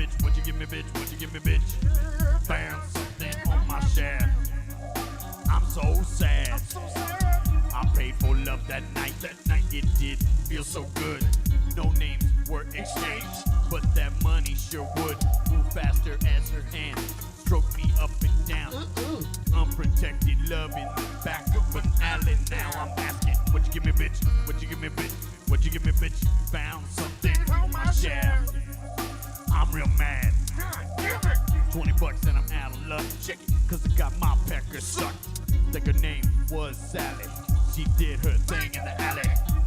bitch? What you give me, bitch? What you give me, bitch? Found something on my shaft. I'm so sad. I paid for love that night. It did feel so good. No names were exchanged, but that money sure would move faster as her hand stroked me up and down. Unprotected love in the back of an alley. Now I'm asking, what you give me, bitch? What you give me, bitch? What you give me, bitch? Found something on my shaft. I'm real mad. $20 and I'm out of luck. Check it, cause I got my pecker sucked. Think her name was Sally. She did her thing in the alley.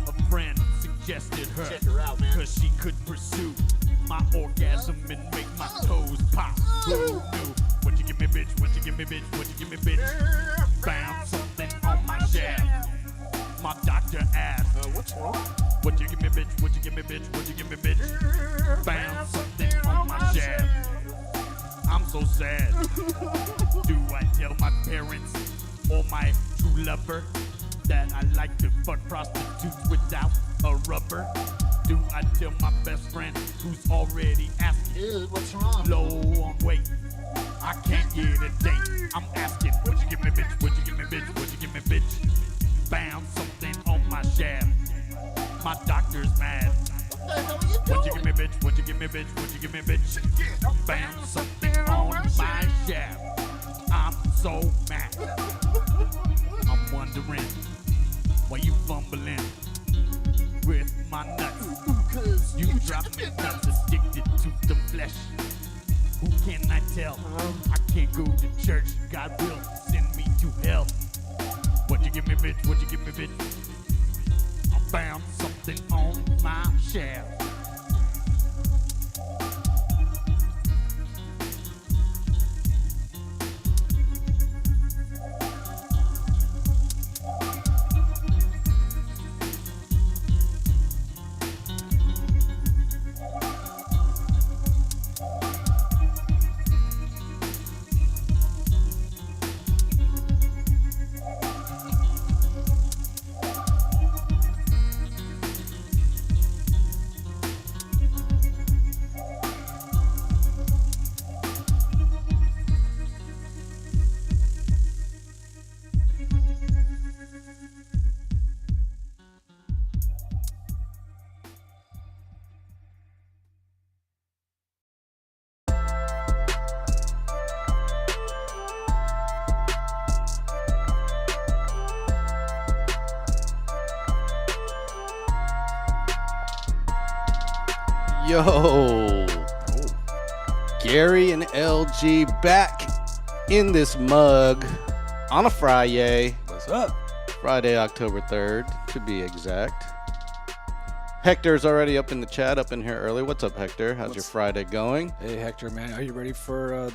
A friend suggested her. Check her out, man. Cause she could pursue my orgasm and make my toes pop. Who knew? What you give me, bitch? What you give me, bitch? What you give me, bitch? Found something on my shaft. My doctor asked, what's wrong? What you give me, bitch? What you give me, bitch? What you give me, bitch? Found something on my shaft. I'm so sad. Do I tell my parents or my true lover that I like to fuck prostitutes without a rubber? Do I tell my best friend who's already asking, Ew, what's wrong? low on weight, I can't get a date? I'm asking, what you give me, bitch? What you give me, bitch? What you give me, bitch? Found something on my shaft. My doctor's mad. What you give me, bitch? What you give me, bitch? What you give me, bitch? Found something on my shaft. I'm so mad. I'm wondering why you fumbling with my nuts. You dropped me nuts addicted to the flesh. Who can I tell? I can't go to church. God will send me to hell. What you give me, bitch? What you give me, bitch? I found something on my shaft. Yo, Gary and LG back in this mug on a Friday. What's up? Friday, October 3rd, to be exact. Hector's already up in the chat, up in here early. What's up, Hector? How's your Friday going? Hey, Hector, man. Are you ready for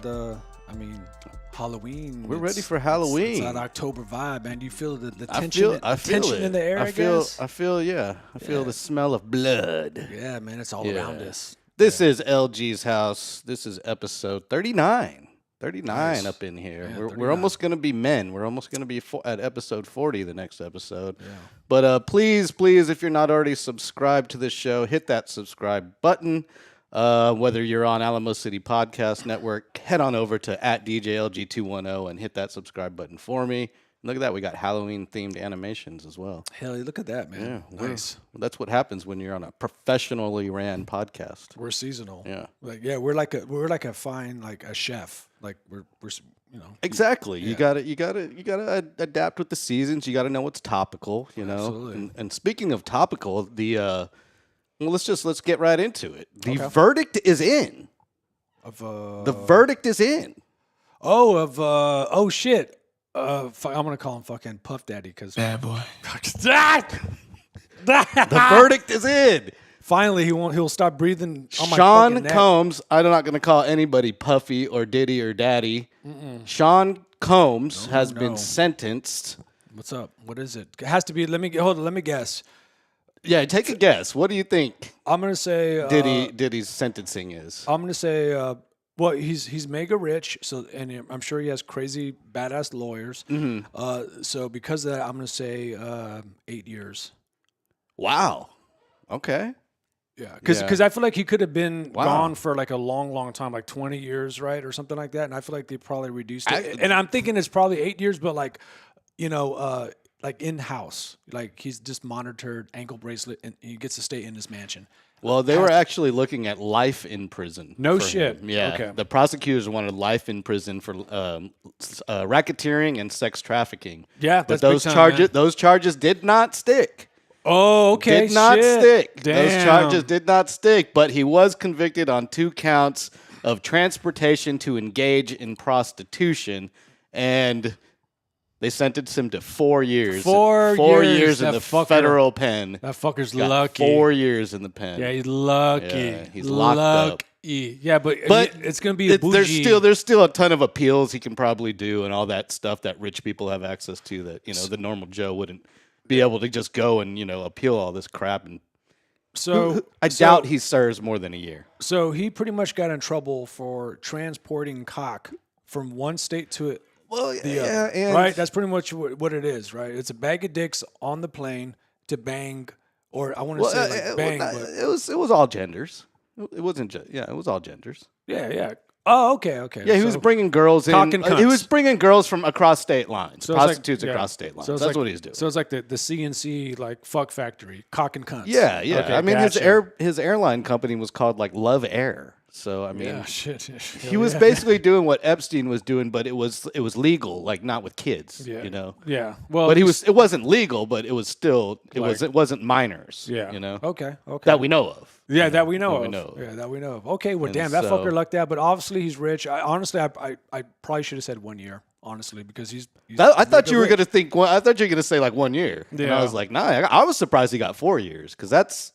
Halloween? We're ready for Halloween. It's that October vibe, man. Do you feel the I tension, feel tension it. in the air, I feel the smell of blood. Yeah, man. It's all around us. This is LG's house. This is episode 39. 39 Nice. Up in here. Yeah, we're 39. almost going to be men. We're almost going to be at episode 40 the next episode. Yeah. But please, if you're not already subscribed to this show, hit that subscribe button. Whether you're on Alamo City Podcast Network, head on over to @DJLG210 and hit that subscribe button for me. Look at that. We got Halloween-themed animations as well. Hell, look at that, man. Yeah, Nice. That's what happens when you're on a professionally ran podcast. We're seasonal. Yeah. We're like a fine, like a chef. Like we're Exactly. Yeah. You gotta adapt with the seasons. You gotta know what's topical, you know. Absolutely. And speaking of topical, let's get right into it. The Okay. verdict is in. The verdict is in. Oh shit. I'm gonna call him fucking Puff Daddy because Bad boy. The verdict is in. finally he'll stop breathing on my Sean fucking neck. Combs. I'm not gonna call anybody Puffy or Diddy or Daddy. Sean Combs has been no. sentenced. What's up? What is it? It has to be. Let me guess. Yeah, take a guess. What do you think I'm gonna say Diddy's sentencing is? I'm gonna say. Well, he's mega rich, so and I'm sure he has crazy badass lawyers. So because of that, I'm gonna say 8 years. Wow. Okay. Yeah, because I feel like he could have been Wow. gone for like a long time, like 20 years, right, or something like that. And I feel like they probably reduced it. And I'm thinking it's probably 8 years, but like, like in house, like he's just monitored, ankle bracelet, and he gets to stay in his mansion. Well, they were actually looking at life in prison. No for shit. him. Yeah. Okay. The prosecutors wanted life in prison for racketeering and sex trafficking. Yeah, but that's big those time, charges man. those charges did not stick. Oh, okay. Did not shit. stick. Damn. Those charges did not stick, but he was convicted on 2 counts of transportation to engage in prostitution, and they sentenced him to 4 years. 4 years in that the fucker. federal pen. That fucker's Got lucky. 4 years in the pen. Yeah, he's lucky. Yeah, he's locked up. Yeah, but it's gonna be a there's bougie. still a ton of appeals he can probably do and all that stuff that rich people have access to that the normal Joe wouldn't be able to just go and appeal all this crap. And So I doubt he serves more than a year. So he pretty much got in trouble for transporting cock from one state to Well, the other. and Right? That's pretty much what it is, right? It's a bag of dicks on the plane to bang, or I want to say like bang, but it was all genders. It wasn't just it was all genders. yeah. Oh, okay. Yeah, he was So- bringing girls in. Cock and He was cunts. bringing girls from across state lines, So it's like- prostitutes yeah. across state lines. So it's That's like- what he's doing. So it's like the CNC like fuck factory, cock and cunts. Yeah. Okay, I mean, gotcha. his airline company was called like Love Air. So I mean, Yeah, shit. he was basically doing what Epstein was doing, but it was legal, like not with kids. Yeah. You Yeah. Well, But it wasn't legal, but it was still it wasn't minors. Yeah. Okay. That we know of. Yeah, that we know That of. we know of. Yeah, that we know of. Okay, well, And damn, that so- fucker lucked out. But obviously, he's rich. I probably should have said 1 year, honestly, because he's I thought mega you were rich. gonna think. Well, I thought you were gonna say like 1 year. And Yeah. I was like, nah. I was surprised he got 4 years because that's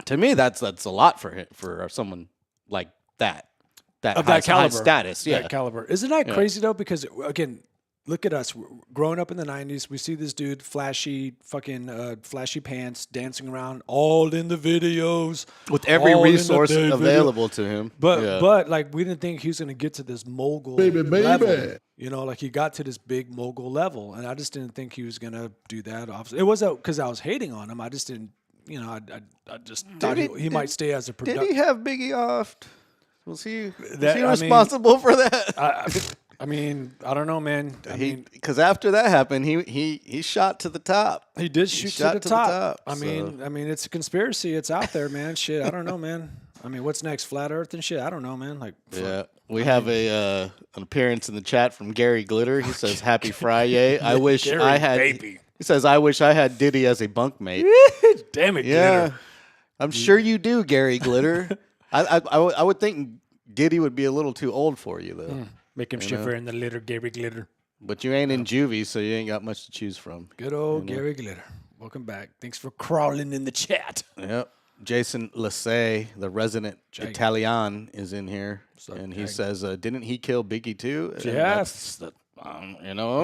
to me that's a lot for him, for someone like that. of high, that caliber, high status. Yeah. that caliber. Isn't that crazy though? Because again, look at us. We're growing up in the '90s, we see this dude, flashy pants, dancing around, all in the videos With every all in the resource video. available to him. But like we didn't think he was gonna get to this mogul level. Like he got to this big mogul level, and I just didn't think he was gonna do that. Obviously, it wasn't because I was hating on him. I just didn't. I just thought he might stay as a Did producer. he have Biggie off? Was he That- I mean- responsible for that? I mean, I don't know, man. Because after that happened, he shot to the top. He did shoot to shot the to the top. top, I mean, it's a conspiracy. It's out there, man. Shit, I don't know, man. I mean, what's next? Flat Earth and shit. I don't know, man. Like, Yeah, we have an appearance in the chat from Gary Glitter. He says, "Happy Friday. I wish Gary, I had." baby. He says, "I wish I had Diddy as a bunkmate." damn it, Yeah, Glitter. I'm sure you do, Gary Glitter. I would think Diddy would be a little too old for you though. Make him shiver in the litter, Gary Glitter. But you ain't in juvie, so you ain't got much to choose from. Good old Gary Glitter. Welcome back. Thanks for crawling in the chat. Yep. Jason Lassay, the resident Italian, is in here, and he says, "Didn't he kill Biggie too?" And Yes. that's I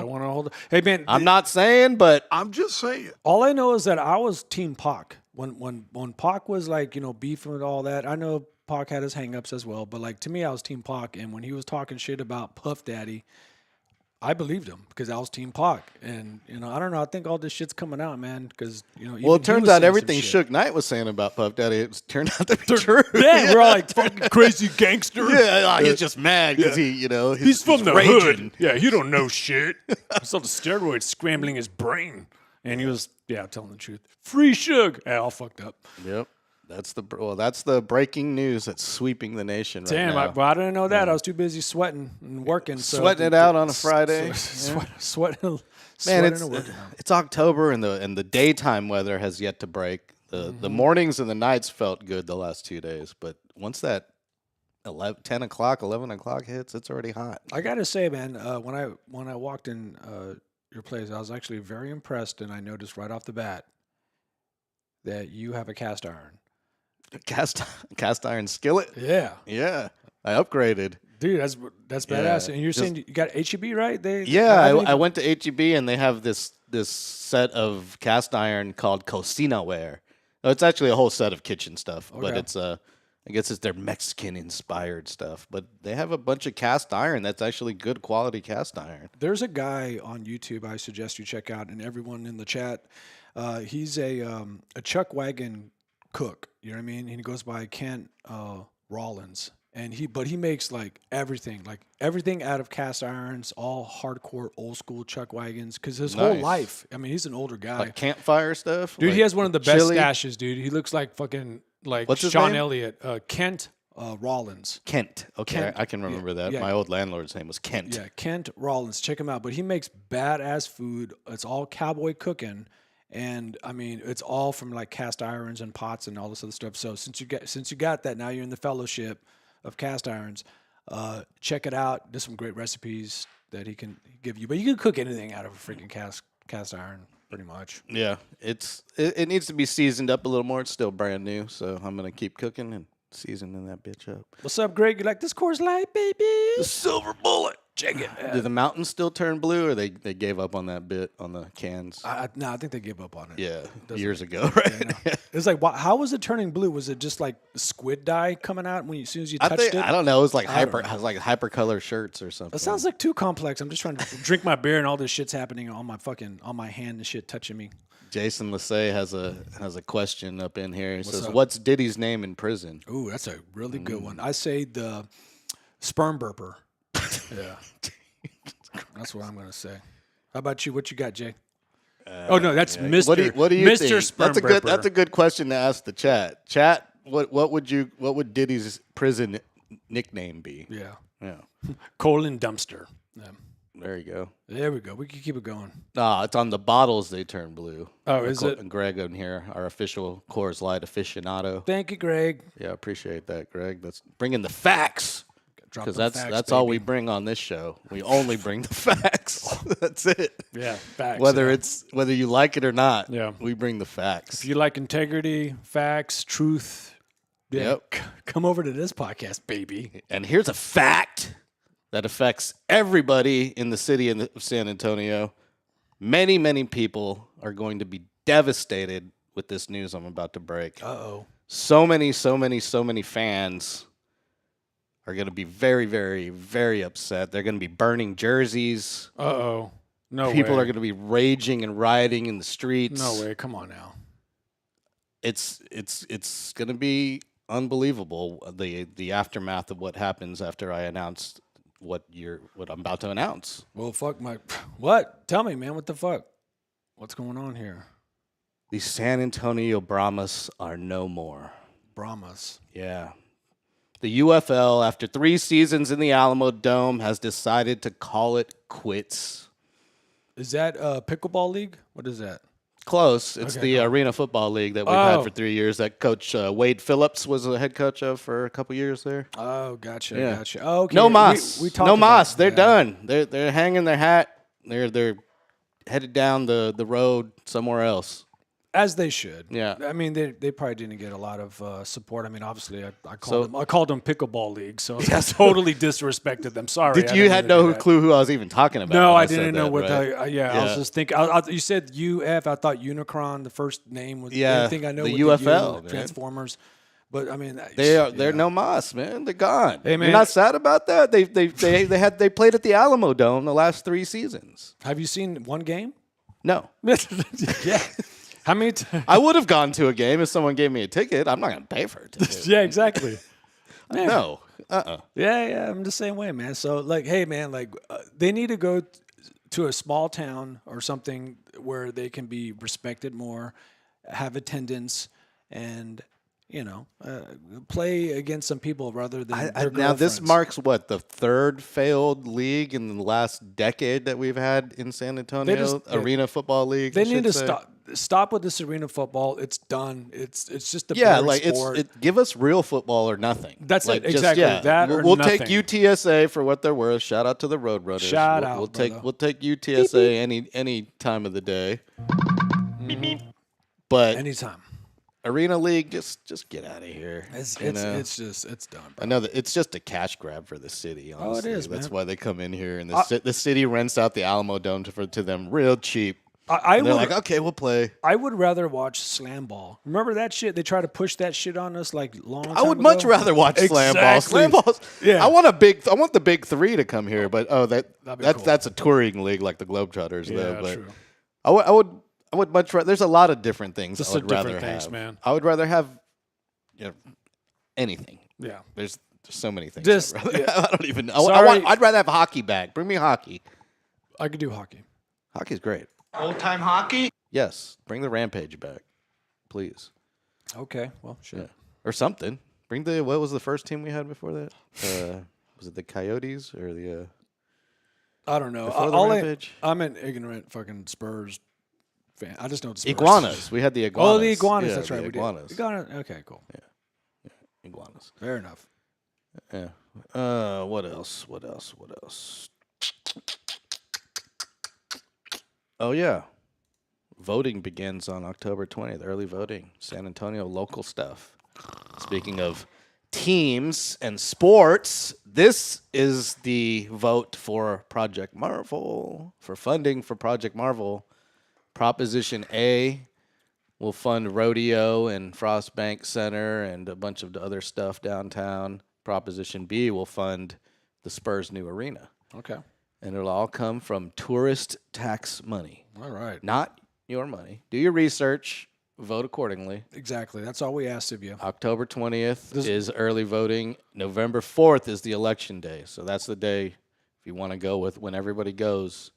want to hold. Hey, man. I'm not saying, but I'm just saying. All I know is that I was Team Pac when Pac was like beefing with all that. I know Pac had his hangups as well, but like to me, I was Team Pac, and when he was talking shit about Puff Daddy, I believed him because I was Team Pac, and I don't know. I think all this shit's coming out, man, because well, it turns out everything Suge Knight was saying about Puff Daddy turned out to be true. Yeah, we're all like fucking crazy gangster. Yeah, he's just mad because He's from the raging. hood. Yeah, he don't know shit. I saw the steroids scrambling his brain, and he was telling the truth. Free Suge. Yeah, all fucked up. Yep. That's the breaking news that's sweeping the nation right Damn, now. I didn't know that. I was too busy sweating and working. Sweating it out on a Friday. Sweating Man, and working out. it's October and the daytime weather has yet to break. The mornings and the nights felt good the last 2 days, but once that 10 o'clock, 11 o'clock hits, it's already hot. I gotta say, man, when I walked in your place, I was actually very impressed, and I noticed right off the bat that you have a cast iron. Cast iron skillet. Yeah, Yeah, I upgraded. dude, that's badass. And you're saying you got HEB, right? I went to HEB and they have this set of cast iron called Cocinaware. Oh, it's actually a whole set of kitchen stuff, but Okay. it's I guess it's their Mexican inspired stuff. But they have a bunch of cast iron that's actually good quality cast iron. There's a guy on YouTube I suggest you check out, and everyone in the chat. He's a chuck wagon cook. You know what I mean? And he goes by Kent Rollins. And he makes like everything out of cast irons, all hardcore old school chuck wagons. Because his whole Nice. life, I mean, he's an older guy, Like campfire stuff? dude. Like He has one of the best chili? stashes, dude. He looks like fucking like What's his Sean name? Elliott, Kent Rollins. Kent. Okay, Kent. I can remember that. yeah. My old landlord's name was Kent. Yeah, Kent Rollins. Check him out. But he makes badass food. It's all cowboy cooking. And I mean, it's all from like cast irons and pots and all this other stuff. So since you got that, now you're in the fellowship of cast irons. Check it out. There's some great recipes that he can give you. But you can cook anything out of a freaking cast iron, pretty much. Yeah, it needs to be seasoned up a little more. It's still brand new, so I'm gonna keep cooking and seasoning that bitch up. What's up, Greg? You like this Coors Light, baby? The silver bullet. Check it. Do the mountains still turn blue, or they gave up on that bit on the cans? No, I think they gave up on it. Yeah, years ago, right? It's like, how was it turning blue? Was it just like squid dye coming out as soon as you touched it? I don't know. It was like I don't hypercolor shirts or something. That sounds like too complex. I'm just trying to drink my beer and all this shit's happening on my hand and shit touching me. Jason Lassay has a question up in here. He says, up? "What's Diddy's name in prison?" Ooh, that's a really good one. I say the sperm burper. Yeah. That's what I'm going to say. How about you? What you got, Jay? Oh, no, that's Mr. What do you Mr. think? Sperm That's a good question to ask the chat. Chat, what would Diddy's prison nickname be? Yeah. Yeah. Colon dumpster. Yeah. There you go. There we go. We can keep it going. It's on the bottles they turn blue. Oh, is it? And Greg in here, our official Coors Light aficionado. Thank you, Greg. Yeah, appreciate that, Greg. That's bringing the facts. Drop Because them facts, that's all we baby. bring on this show. We only bring the facts. That's it. Yeah, facts. Whether you like it or not, Yeah. we bring the facts. If you like integrity, facts, truth, Yep. come over to this podcast, baby. And here's a fact that affects everybody in the city of San Antonio. Many, many people are going to be devastated with this news I'm about to break. Uh-oh. So many fans are going to be very, very, very upset. They're going to be burning jerseys. Uh-oh. No People way. are going to be raging and rioting in the streets. No way. Come on now. It's going to be unbelievable, the aftermath of what happens after I announced what I'm about to announce. Well, fuck my... What? Tell me, man. What the fuck? What's going on here? The San Antonio Brahmas are no more. Brahmas. Yeah. The UFL, after 3 seasons in the Alamo Dome, has decided to call it quits. Is that a pickleball league? What is that? Close. It's Okay, the cool. Arena Football League that we've had for 3 years. That coach Wade Phillips was the head coach of for a couple years there. Oh, gotcha, Yeah. gotcha. Oh, okay. No mas. We talked No about- mas. They're yeah. done. They're hanging their hat. They're headed down the road somewhere else. As they should. Yeah. I mean, they probably didn't get a lot of support. I mean, obviously, I called them pickleball league, so I totally disrespected them. Sorry. Did you had no clue who I was even talking about? No, when I said didn't know that, what right? the. I was just thinking. You said UF. I thought Unicron. The first name was. Yeah, Anything I know the with UFL, the man. Transformers. But I mean, They're no mas, man. They're gone. Hey, man. You're not sad about that? They played at the Alamo Dome the last 3 seasons. Have you seen one game? No. Yeah. How many? I would have gone to a game if someone gave me a ticket. I'm not going to pay for a ticket. Yeah, exactly. Man. No. Yeah, I'm the same way, man. So, like, hey, man, like, they need to go to a small town or something where they can be respected more, have attendance, and play against some people rather than their Now, this girlfriends. marks what, the 3rd failed league in the last decade that we've had in San Antonio? Arena Football League. They I need to should say. stop with this arena football. It's done. It's just a Yeah, boring like sport. give us real football or nothing. That's like, it, exactly. That or we'll take nothing. UTSA for what they're worth. Shout out to the Roadrunners. Shout out, brother. We'll take UTSA any time of the day. But Anytime. Arena League, just get out of here. It's you know? it's done. Bro. I know that it's just a cash grab for the city. Honestly. is, That's man. why they come in here, and the city rents out the Alamo Dome to them real cheap. I And they're would like, okay, we'll play. I would rather watch slam ball. Remember that shit? They try to push that shit on us like long time I would ago? much rather watch slam ball. Exactly. Slam balls. Yeah. I want the big 3 to come here, but That'd be cool. that's a touring league like the Globetrotters, Yeah, though. But true. I would much rather. There's a lot of different things Just I would different rather things, have. man. I would rather have anything. Yeah. There's so many things. Just- I don't even know. Sorry. I'd rather have hockey back. Bring me hockey. I could do hockey. Hockey's great. Old-time hockey? Yes. Bring the Rampage back, please. Okay. Well, sure. Yeah. Or something. Bring what was the first team we had before that? Was it the Coyotes or the I don't know. before the Rampage? I'm an ignorant fucking Spurs fan. I just know the Spurs. Iguanas. We had the iguanas. Oh, the iguanas. Yeah, That's right. the We iguanas. did. Iguana. Okay, cool. Iguanas. Fair enough. Yeah. What else? Oh yeah. Voting begins on October 20th. Early voting. San Antonio local stuff. Speaking of teams and sports, this is the vote for Project Marvel, for funding for Project Marvel. Proposition A will fund rodeo and Frostbank Center and a bunch of the other stuff downtown. Proposition B will fund the Spurs' new arena. Okay. And it'll all come from tourist tax money, All right. not your money. Do your research. Vote accordingly. Exactly. That's all we asked of you. October 20th is early voting. November 4th is the election day. So that's the day, if you want to go with when everybody goes,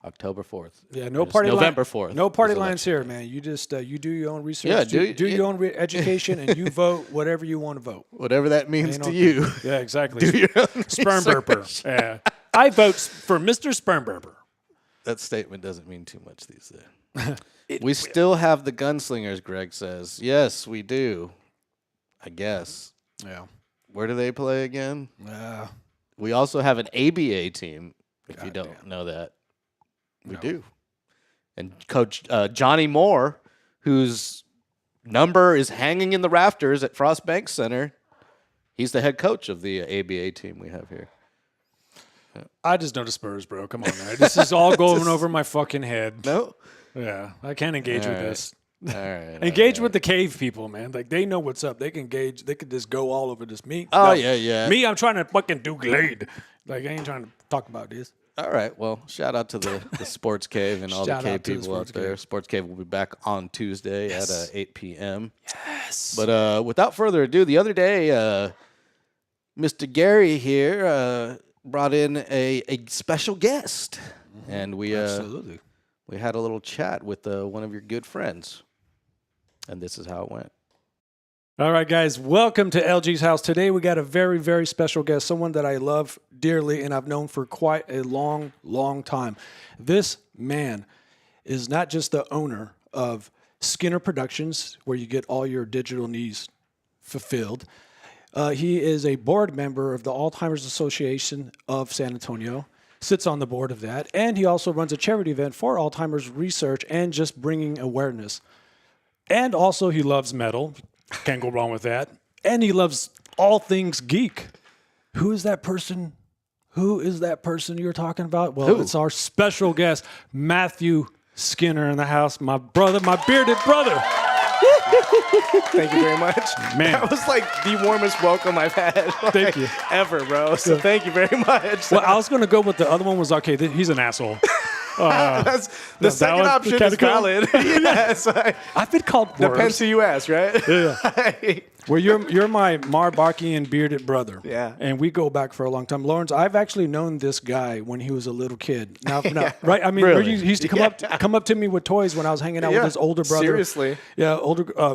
October 4th. Yeah, no It's party line. November 4th. No party is lines election here, man. You just you do your own research. Yeah, do your own education, and you vote whatever you want to vote. Whatever that means Ain't to no- you. Yeah, exactly. Do your own Sperm research. burper. Yeah. I vote for Mr. Sperm burper. That statement doesn't mean too much these days. We still have the gunslingers, Greg says. Yes, we do. I guess. Yeah. Where do they play again? Yeah. We also have an ABA team, if you God don't damn. know that. We do. And Coach Johnny Moore, whose number is hanging in the rafters at Frostbank Center, he's the head coach of the ABA team we have here. I just know the Spurs, bro. Come on, man. This is all going over my fucking head. No? Yeah. I can't engage with right. this. All right. Engage with the cave people, man. Like, they know what's up. They can engage. They could just go all over this. Me? Oh, no. yeah. Me, I'm trying to fucking do Glade. Like, I ain't trying to talk about this. All right. Well, shout out to the Sports Cave and all the Shout cave out to the people out Sports there. Cave. Sports Cave will be back on Tuesday Yes. at 8 p.m. Yes. But without further ado, the other day, Mr. Gary here brought in a special guest, and we Absolutely. we had a little chat with one of your good friends, and this is how it went. All right, guys, welcome to LG's house. Today we got a very, very special guest, someone that I love dearly and I've known for quite a long, long time. This man is not just the owner of Skinner Productions, where you get all your digital needs fulfilled. He is a board member of the Alzheimer's Association of San Antonio, sits on the board of that, and he also runs a charity event for Alzheimer's research and just bringing awareness. And also he loves metal. Can't go wrong with that. And he loves all things geek. Who is that person? Who is that person you're talking about? Well, it's our special guest, Matthew Skinner in the house. My brother, my bearded brother. Thank you very much. Man. That was like the warmest welcome I've had Thank you. ever, bro. So thank you very much. Well, I was going to go with the other one was, okay, he's an asshole. That's, the that second was option kinda is cool. valid. Yes. I've been called Depends worse. who you ask, right? Yeah. Well, you're my Marbachian bearded brother. Yeah. And we go back for a long time. Lawrence, I've actually known this guy when he was a little kid. Now, right? I mean, Really? he used to come up to me with toys when I was hanging out with Yeah. his older brother. Seriously. Yeah,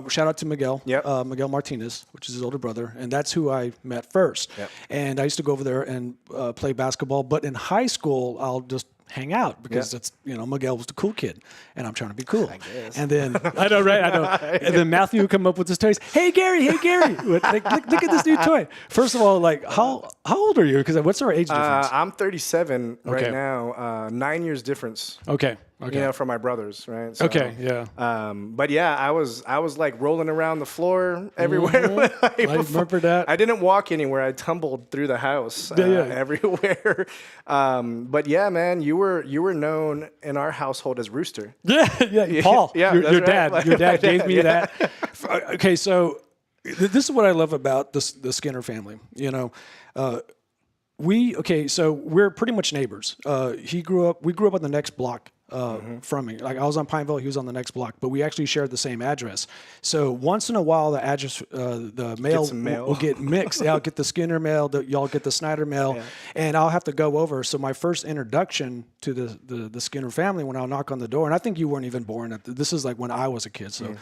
shout out to Miguel. Yep. Miguel Martinez, which is his older brother, and that's who I met first. Yep. And I used to go over there and play basketball. But in high school, I'll just hang out because it's Miguel was the cool kid and I'm trying to be cool. I guess. And then I know, right? I know. And then Matthew would come up with his toys. Hey Gary, like, look at this new toy. First of all, like how old are you? Because what's our age difference? I'm 37 Okay. right now. 9 years difference. Okay. You know, from my brothers, right? So, Okay. Yeah. But yeah, I was like rolling around the floor everywhere. I remember that. I didn't walk anywhere. I tumbled through the house Yeah. everywhere. But yeah, man, you were known in our household as Rooster. Yeah. Paul. Yeah, Your that's dad. right. Your dad gave me Yeah. that. Okay. So this is what I love about the Skinner family. You know. So we're pretty much neighbors. We grew up on the next block from me. Like I was on Pineville, he was on the next block, but we actually shared the same address. So once in a while, the address, the mail, some mail. will get mixed. I'll get the Skinner mail, y'all get the Snyder mail, and I'll have to go over. So my first introduction to the Skinner family, when I'll knock on the door, and I think you weren't even born. This is like when I was a kid. So.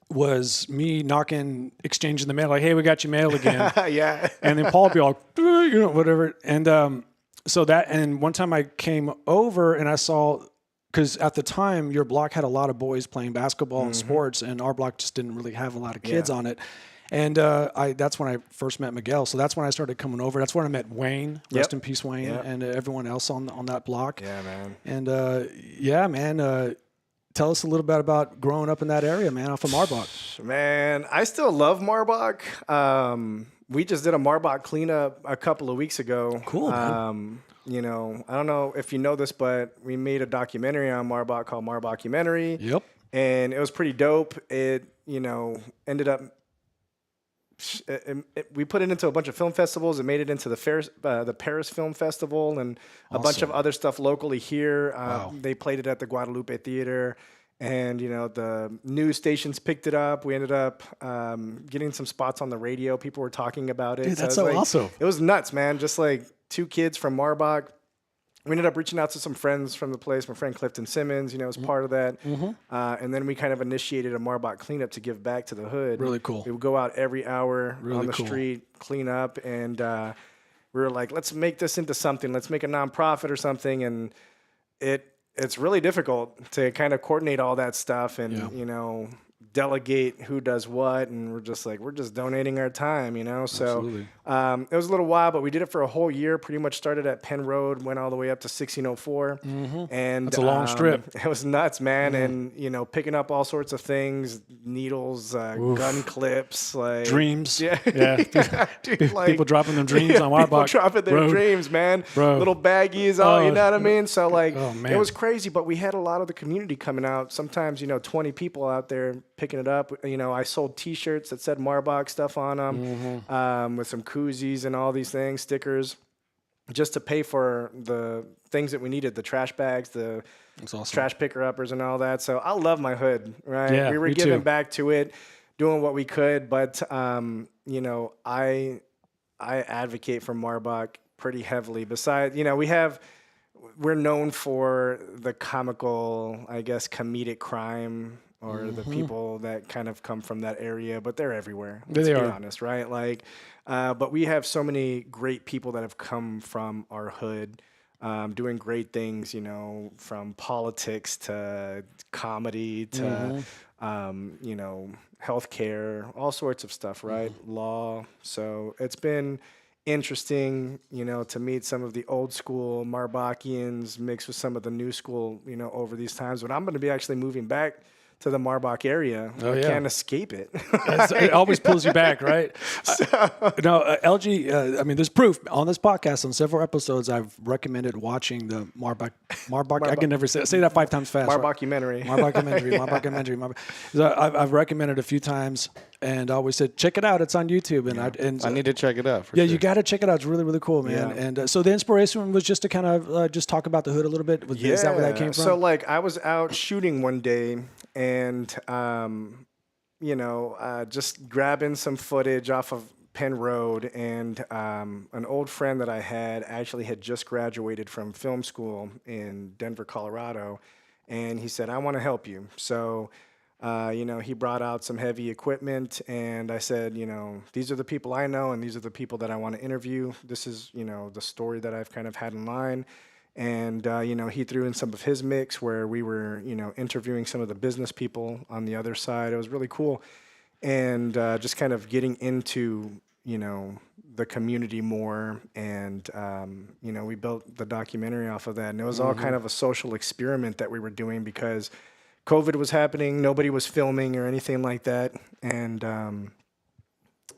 Was me knocking, exchanging the mail, like, hey, we got your mail again. Yeah. And then Paul would be all, whatever. And so that, and one time I came over and I saw, because at the time your block had a lot of boys playing basketball and sports, and our block just didn't really have a lot of kids on it. And that's when I first met Miguel. So that's when I started coming over. That's when I met Wayne, rest in peace, Wayne, and everyone else on that block. Yeah, man. And tell us a little bit about growing up in that area, man, off of Marbach. Man, I still love Marbach. We just did a Marbach cleanup a couple of weeks ago. Cool, man. You know, I don't know if you know this, but we made a documentary on Marbach called Marbachian. Yep. And it was pretty dope. It, ended up, we put it into a bunch of film festivals. It made it into the Paris Film Festival and a bunch of other stuff locally here. They played it at the Guadalupe Theater, and the news stations picked it up. We ended up getting some spots on the radio. People were talking about it. Dude, that's so awesome. It was nuts, man. Just like two kids from Marbach. We ended up reaching out to some friends from the place. My friend Clifton Simmons, was part of that. And then we kind of initiated a Marbach cleanup to give back to the hood. Really cool. We would go out every hour on the cool. street, clean up, and we were like, let's make this into something. Let's make a nonprofit or something. And it's really difficult to kind of coordinate all that stuff and, delegate who does what. And we're just donating our time, So it was a little while, but we did it for a whole year. Pretty much started at Penn Road, went all the way up to 1604. And that's a long strip. It was nuts, man. And, picking up all sorts of things, needles, gun clips, like dreams. Yeah. Dude, people dropping them dreams on Marbach. People dropping their dreams, man. Bro. Little baggies, you know what I mean? So man. it was crazy, but we had a lot of the community coming out. Sometimes, 20 people out there picking it up. I sold T-shirts that said Marbach stuff on them, with some koozies and all these things, stickers, just to pay for the things that we needed, the trash bags, the trash picker-uppers and all that. So I love my hood, right? Yeah, we were me giving too. back to it, doing what we could, but, I advocate for Marbach pretty heavily. Besides, we're known for the comical, I guess, comedic crime, or the people that kind of come from that area, but they're everywhere. Let's be honest, right? But we have so many great people that have come from our hood, doing great things, from politics to comedy to, healthcare, all sorts of stuff, right? Law. So it's been interesting, to meet some of the old school Marbachians mixed with some of the new school, over these times. But I'm going to be actually moving back to the Marbach area. I can't escape it. It always pulls you back, right? LG, there's proof on this podcast. On several episodes, I've recommended watching the Marbach. I can never say that 5 times fast. Marbachian. Marbachian. So I've recommended a few times, and I always said, check it out. It's on YouTube. And I need to check it out. Yeah, you got to check it out. It's really, really cool, man. Yeah. And so the inspiration was just to kind of just talk about the hood a little bit. Is that where that came from? So I was out shooting one day, and just grabbing some footage off of Penn Road, and an old friend that I had actually had just graduated from film school in Denver, Colorado, and he said, I want to help you. So he brought out some heavy equipment, and I said, these are the people I know, and these are the people that I want to interview. This is, the story that I've kind of had in line. And, he threw in some of his mix where we were, interviewing some of the business people on the other side. It was really cool. And just kind of getting into, the community more. And, we built the documentary off of that. And it was all kind of a social experiment that we were doing because COVID was happening. Nobody was filming or anything like that. And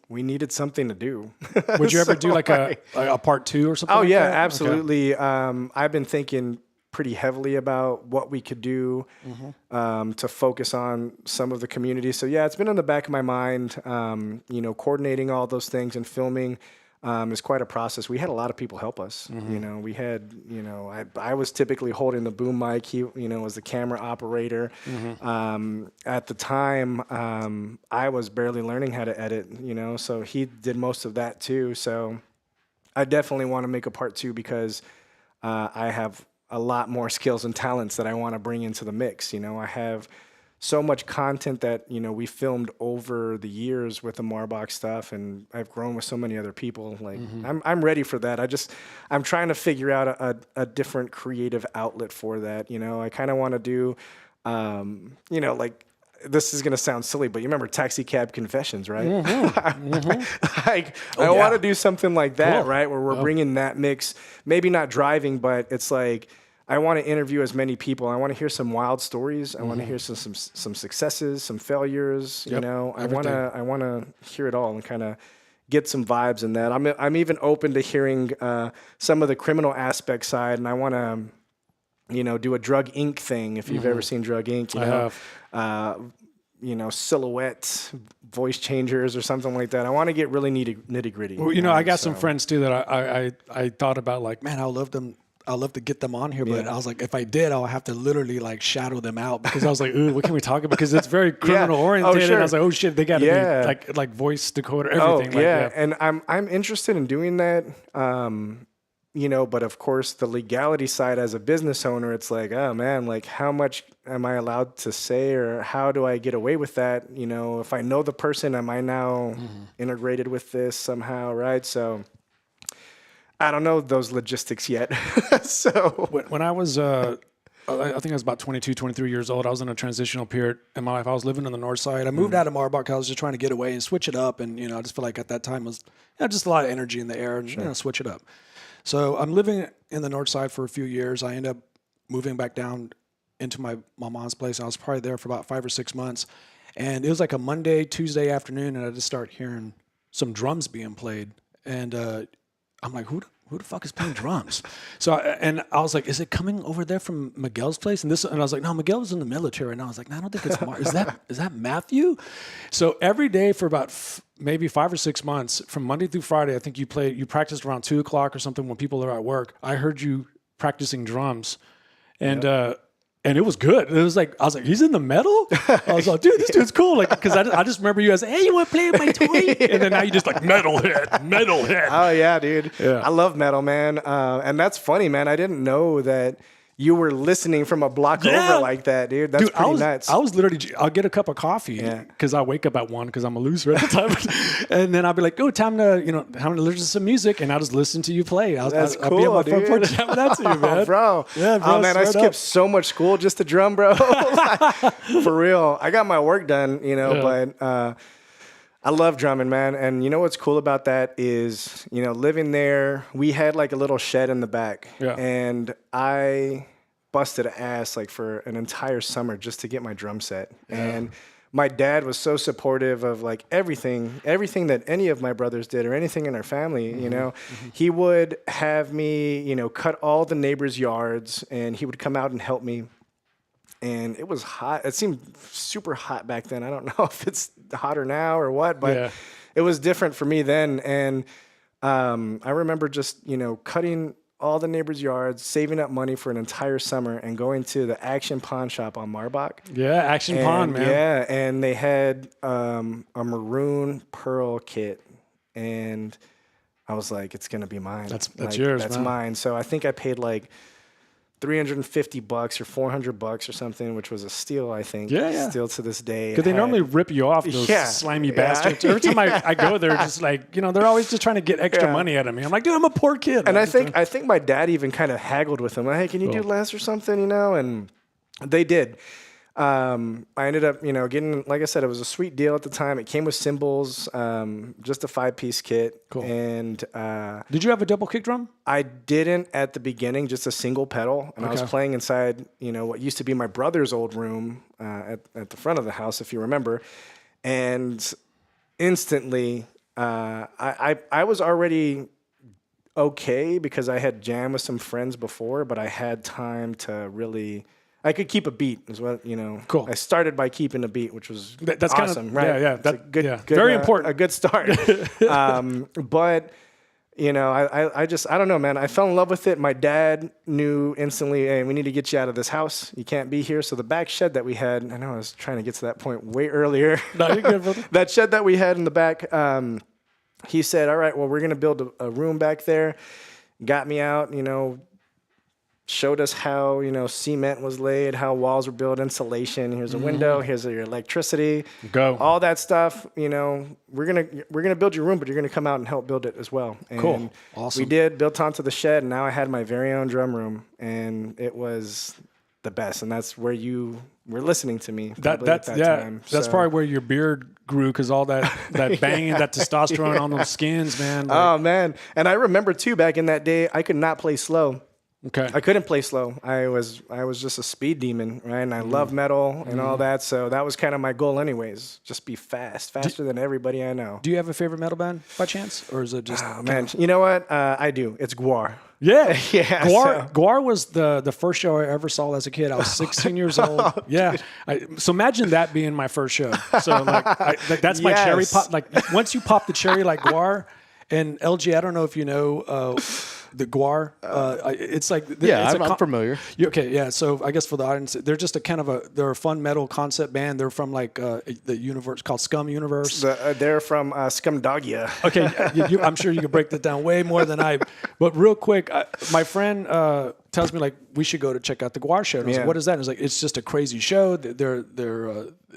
we needed something to do. Would you ever do like a part 2 or something? Oh, like yeah, that? absolutely. Okay. I've been thinking pretty heavily about what we could do to focus on some of the community. So, yeah, it's been in the back of my mind, coordinating all those things and filming. is quite a process. We had a lot of people help us. You know, we had, you know, I was typically holding the boom mic. He, you know, was the camera operator. At the time, I was barely learning how to edit, you know, so he did most of that too. So I definitely want to make a part 2 because I have a lot more skills and talents that I want to bring into the mix. You know, I have so much content that, you know, we filmed over the years with the Marbach stuff, and I've grown with so many other people. Like, I'm ready for that. I'm trying to figure out a different creative outlet for that. You know, I kind of want to do, you know, like, this is going to sound silly, but you remember Taxi Cab Confessions, right? Like, I want to do something like that, right? Where we're bringing that mix, maybe not driving, but it's like, I want to interview as many people. I want to hear some wild stories. I want to hear some successes, some failures. You know, I want to hear it all and kind of get some vibes in that. I'm even open to hearing some of the criminal aspect side, and I want to, you know, do a Drug Inc. thing. If you've ever seen Drug Inc., you know, you know, silhouette voice changers or something like that. I want to get really nitty gritty. Well, you know, I got some friends too that I thought about, like, man, I'd love to get them on here, but I was like, if I did, I'll have to literally like shadow them out, because I was like, ooh, what can we talk about? Because it's very criminal oriented. And I was like, oh shit, they got to be like voice decoder, everything. And I'm interested in doing that. You know, but of course the legality side as a business owner, it's like, oh man, like, how much am I allowed to say, or how do I get away with that? You know, if I know the person, am I now integrated with this somehow? Right. So I don't know those logistics yet. So when I was, I think I was about 22, 23 years old. I was in a transitional period in my life. I was living on the north side. I moved out of Marbach. I was just trying to get away and switch it up. And, you know, I just feel like at that time was just a lot of energy in the air, and, you know, switch it up. So I'm living in the north side for a few years. I end up moving back down into my mom's place. I was probably there for about 5 or 6 months. And it was like a Monday, Tuesday afternoon, and I just start hearing some drums being played. And I'm like, who the fuck is playing drums? So I was like, is it coming over there from Miguel's place? And I was like, no, Miguel's in the military. And I was like, no, I don't think it's is that Matthew? So every day for about maybe 5 or 6 months, from Monday through Friday, I think you practiced around 2:00 or something when people are at work. I heard you practicing drums, and it was good. It was like, I was like, he's in the metal? I was like, dude, this dude's cool. Like, because I just remember you as, hey, you want to play with my toy? And then now you just like, metalhead. Oh, yeah, dude. Yeah. I love metal, man. And that's funny, man. I didn't know that you were listening from a block over like that, dude. That's pretty nuts. I was literally, I'll get a cup of coffee because I wake up at 1 because I'm a loser at the time. And then I'll be like, oh, time to listen to some music. And I'll just listen to you play. That's cool, I'll be on my front porch jamming that to you, man. Bro. Yeah, bro. Oh, man, I skipped so much school just to drum, bro. For real. I got my work done, you know, but I love drumming, man. And you know what's cool about that is, you know, living there, we had like a little shed in the back. Yeah. And I busted ass like for an entire summer just to get my drum set. Yeah. And my dad was so supportive of like everything that any of my brothers did or anything in our family, you know. He would have me, you know, cut all the neighbors' yards, and he would come out and help me. And it was hot. It seemed super hot back then. I don't know if it's hotter now or what, but it was different for me then. And I remember just, you know, cutting all the neighbors' yards, saving up money for an entire summer, and going to the Action Pawn Shop on Marbach. Yeah, Action Pawn, man. Yeah, and they had a maroon pearl kit, and I was like, it's gonna be mine. That's like, yours, that's man. mine. So I think I paid like $350 or $400 or something, which was a steal, I think. Yeah. Still to this day. Because they normally rip you off, those slimy bastards. Every time I go there, just like, you know, they're always just trying to get extra money out of me. I'm like, dude, I'm a poor kid. And I think my dad even kind of haggled with them. Like, hey, can you do less or something, you know? And they did. I ended up, you know, getting, like I said, it was a sweet deal at the time. It came with cymbals, just a 5-piece kit. Cool. And did you have a double kick drum? I didn't at the beginning, just a single pedal. And I was playing inside, you know, what used to be my brother's old room at the front of the house, if you remember. And instantly, I was already okay because I had jammed with some friends before, but I had time to really... I could keep a beat, is what, you know. Cool. I started by keeping a beat, which was that's awesome, kind of, right? Yeah. That's good, very important. A good start. But I don't know, man. I fell in love with it. My dad knew instantly, hey, we need to get you out of this house. You can't be here. So the back shed that we had, I know I was trying to get to that point way earlier. No, you're good, brother. That shed that we had in the back, he said, all right, well, we're going to build a room back there. Got me out, showed us how, cement was laid, how walls were built, insulation. Here's a window. Here's your electricity. Go. All that stuff. We're gonna build your room, but you're gonna come out and help build it as well. And Cool. Awesome. We did built onto the shed, and now I had my very own drum room, and it was the best. And that's where you were listening to me. That's time. That's So- probably where your beard grew, because all that banging, that testosterone on those skins, man. Oh man! And I remember too, back in that day, I could not play slow. Okay. I couldn't play slow. I was just a speed demon, right? And I love metal and all that. So that was kind of my goal anyways. Just be faster than everybody I know. Do you have a favorite metal band by chance? Or is it just... Oh, man, you know what? I do. It's Guar. Yeah. Yeah, Guar was the first show I ever saw as a kid. I was 16 years old. Yeah. So imagine that being my first show. So that's my cherry Yes. pop. Like once you pop the cherry like Guar and LG, I don't know if you know... the Guar, it's like I'm familiar. Okay, yeah. So I guess for the audience, they're just they're a fun metal concept band. They're from like the universe called Scum Universe. They're from Scumdogia. Okay, I'm sure you can break that down way more than I. But real quick, my friend tells me like we should go to check out the Guar show. And I was like, what is that? And it's like it's just a crazy show. They're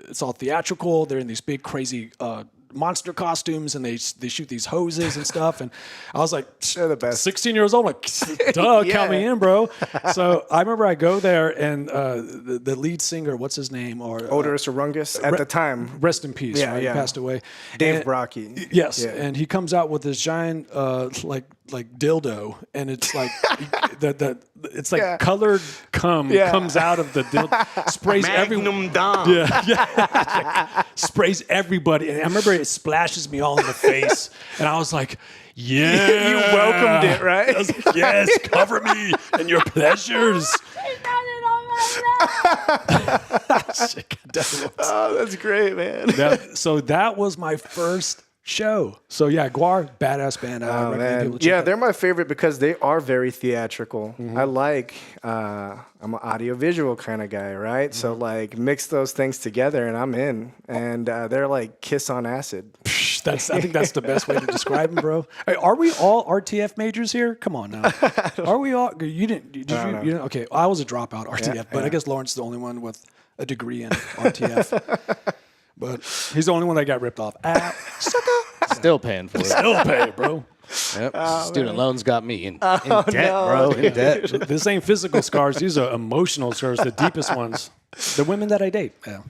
it's all theatrical. They're in these big crazy. Monster costumes, and they shoot these hoses and stuff, and I was like, they're the best. 16 years old, like, duh, Yeah. count me in, bro. So I remember I go there, and the lead singer, what's his name, or Odorous Orungus at the time. rest in peace. Yeah, right? yeah. He passed away. Dave And- Brocky. Yes, Yeah. and he comes out with this giant like dildo, and it's like it's like Yeah. colored cum Yeah. comes out of the dildo, sprays everyone. Yeah. Sprays everybody, and I remember it splashes me all in the face, and I was like, "Yeah, You welcomed it, right? I was like, yes, cover me in your pleasures." Shit, God, Oh, that's great, man. so that was my first show. So yeah, Guar, badass band. I recommend Man. people to check Yeah, out. they're my favorite because they are very theatrical. I like, I'm an audiovisual kind of guy, right? So like mix those things together and I'm in. And they're like Kiss on acid. I think that's the best way to describe them, bro. Hey, are we all RTF majors here? Come on now. Are we all? You didn't? Did you? You didn't? Okay, I was a dropout RTF, but I guess Lawrence is the only one with a degree in RTF. But he's the only one that got ripped off. Still paying for it. Still pay, bro. Yep. Student loans got me in debt, bro. In debt. This ain't physical scars. These are emotional scars, the deepest ones. The women that I date. Yeah.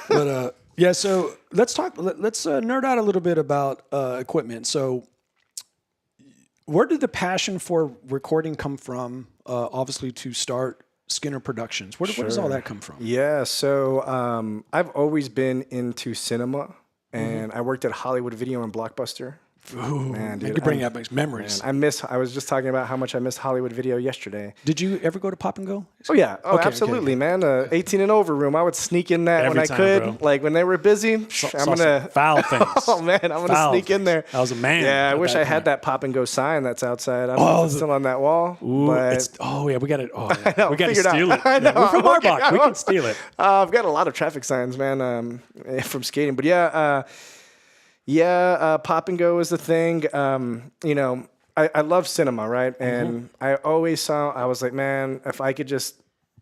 But yeah, so let's talk. Let's nerd out a little bit about equipment. So, where did the passion for recording come from? Obviously, to start Skinner Productions. Where does all that come from? Yeah, so I've always been into cinema and I worked at Hollywood Video and Blockbuster. Ooh, Man, dude, you bring up memories. I was just talking about how much I miss Hollywood Video yesterday. Did you ever go to Pop and Go? Oh yeah, Okay, absolutely, man. 18 and over room. I would sneak in that Every when I time, could. bro. Like when they were busy, I'm Saw gonna some foul things. Oh man, I'm gonna Foul sneak in there. things. I was a man Yeah, I at wish that I had point. that Pop and Go sign that's outside. I don't know if it's still on that wall. Ooh, but yeah, we got to. Oh, yeah. we got to figured out. steal it. I know, Yeah, we're from I'm okay, Marbach. We can steal it. I've got a lot of traffic signs, man, from skating. But yeah, Pop and Go is the thing. I love cinema, right? And I always I was like, man, if I could just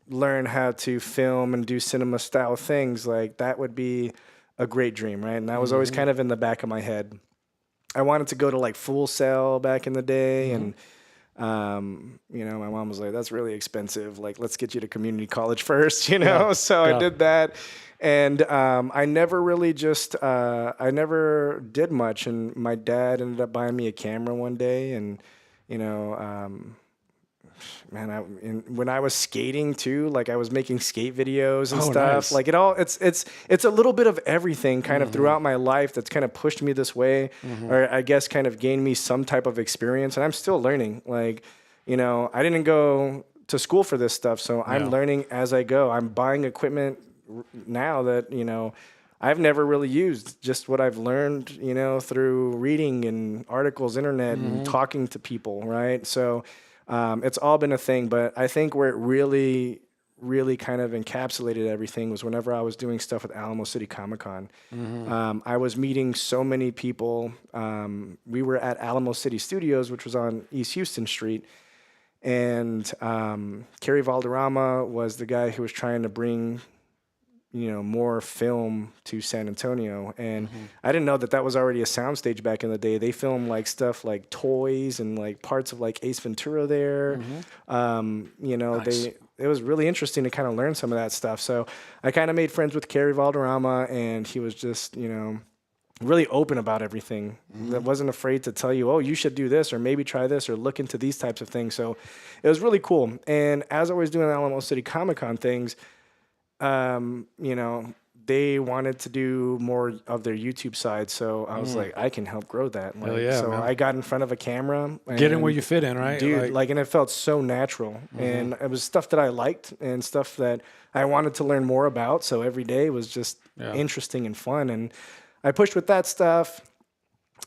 learn how to film and do cinema style things, like that would be a great dream, right? And that was always kind of in the back of my head. I wanted to go to like Full Sail back in the day, and my mom was like, "That's really expensive. Like, let's get you to community college first," So Yeah. I did that, and I never really I never did much. And my dad ended up buying me a camera one day, and when I was skating too, like I was making skate videos and stuff. Nice. Like it's a little bit of everything kind of throughout my life that's kind of pushed me this way, or I guess kind of gained me some type of experience. And I'm still learning. Like, I didn't go to school for this stuff, so I'm learning as I go. I'm buying equipment now that I've never really used, just what I've learned, you know, through reading and articles, internet, and talking to people, right? So it's all been a thing, but I think where it really kind of encapsulated everything was whenever I was doing stuff with Alamo City Comic Con. I was meeting so many people. We were at Alamo City Studios, which was on East Houston Street, and Kerry Valderrama was the guy who was trying to bring, you know, more film to San Antonio. And I didn't know that that was already a soundstage back in the day. They filmed like stuff like toys and like parts of like Ace Ventura there. You know, Nice. it was really interesting to kind of learn some of that stuff. So I kind of made friends with Kerry Valderrama, and he was just, you know, really open about everything. That wasn't afraid to tell you, oh, you should do this, or maybe try this, or look into these types of things. So it was really cool. And as I was doing Alamo City Comic Con things, you know, they wanted to do more of their YouTube side. So I was like, I can help grow that. Like, Hell yeah, so man. I got in front of a camera. Get in and, where you fit in, right? dude, like, and it felt so natural. And it was stuff that I liked and stuff that I wanted to learn more about. So every day was just interesting and fun. And I pushed with that stuff.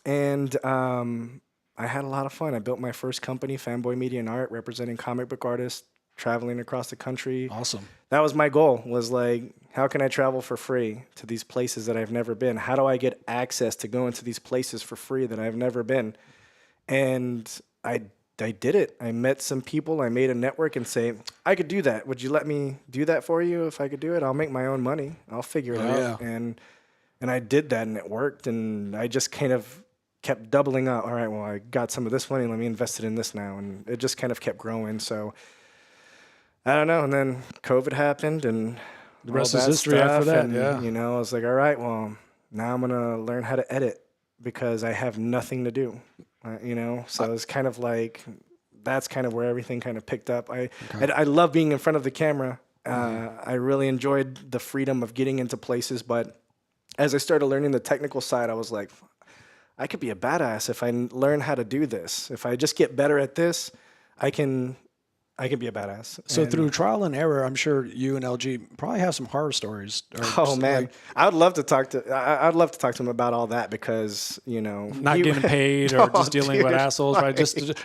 And I had a lot of fun. I built my first company, Fanboy Media and Art, representing comic book artists, traveling across the country. Awesome. That was my goal, was like, how can I travel for free to these places that I've never been? How do I get access to go into these places for free that I've never been? And I did it. I met some people. I made a network and say, I could do that. Would you let me do that for you? If I could do it, I'll make my own money. I'll figure it out. Yeah. And I did that, and it worked. And I just kind of kept doubling up. All right, well, I got some of this money. Let me invest it in this now. And it just kind of kept growing. So I don't know. And then COVID happened, and The rest all is that history after stuff, that, and, yeah. you know, I was like, all right, well, now I'm going to learn how to edit because I have nothing to do, you know? So it's kind of like, that's kind of where everything kind of picked up. I love being in front of the camera. I really enjoyed the freedom of getting into places, but as I started learning the technical side, I was like, I could be a badass if I learn how to do this. If I just get better at this, I can be a badass. So And- through trial and error, I'm sure you and LG probably have some horror stories. Or Oh just, man, like, I would love to talk to. I'd love to talk to him about all that because, you know, not getting paid or just dealing with dude, assholes, right?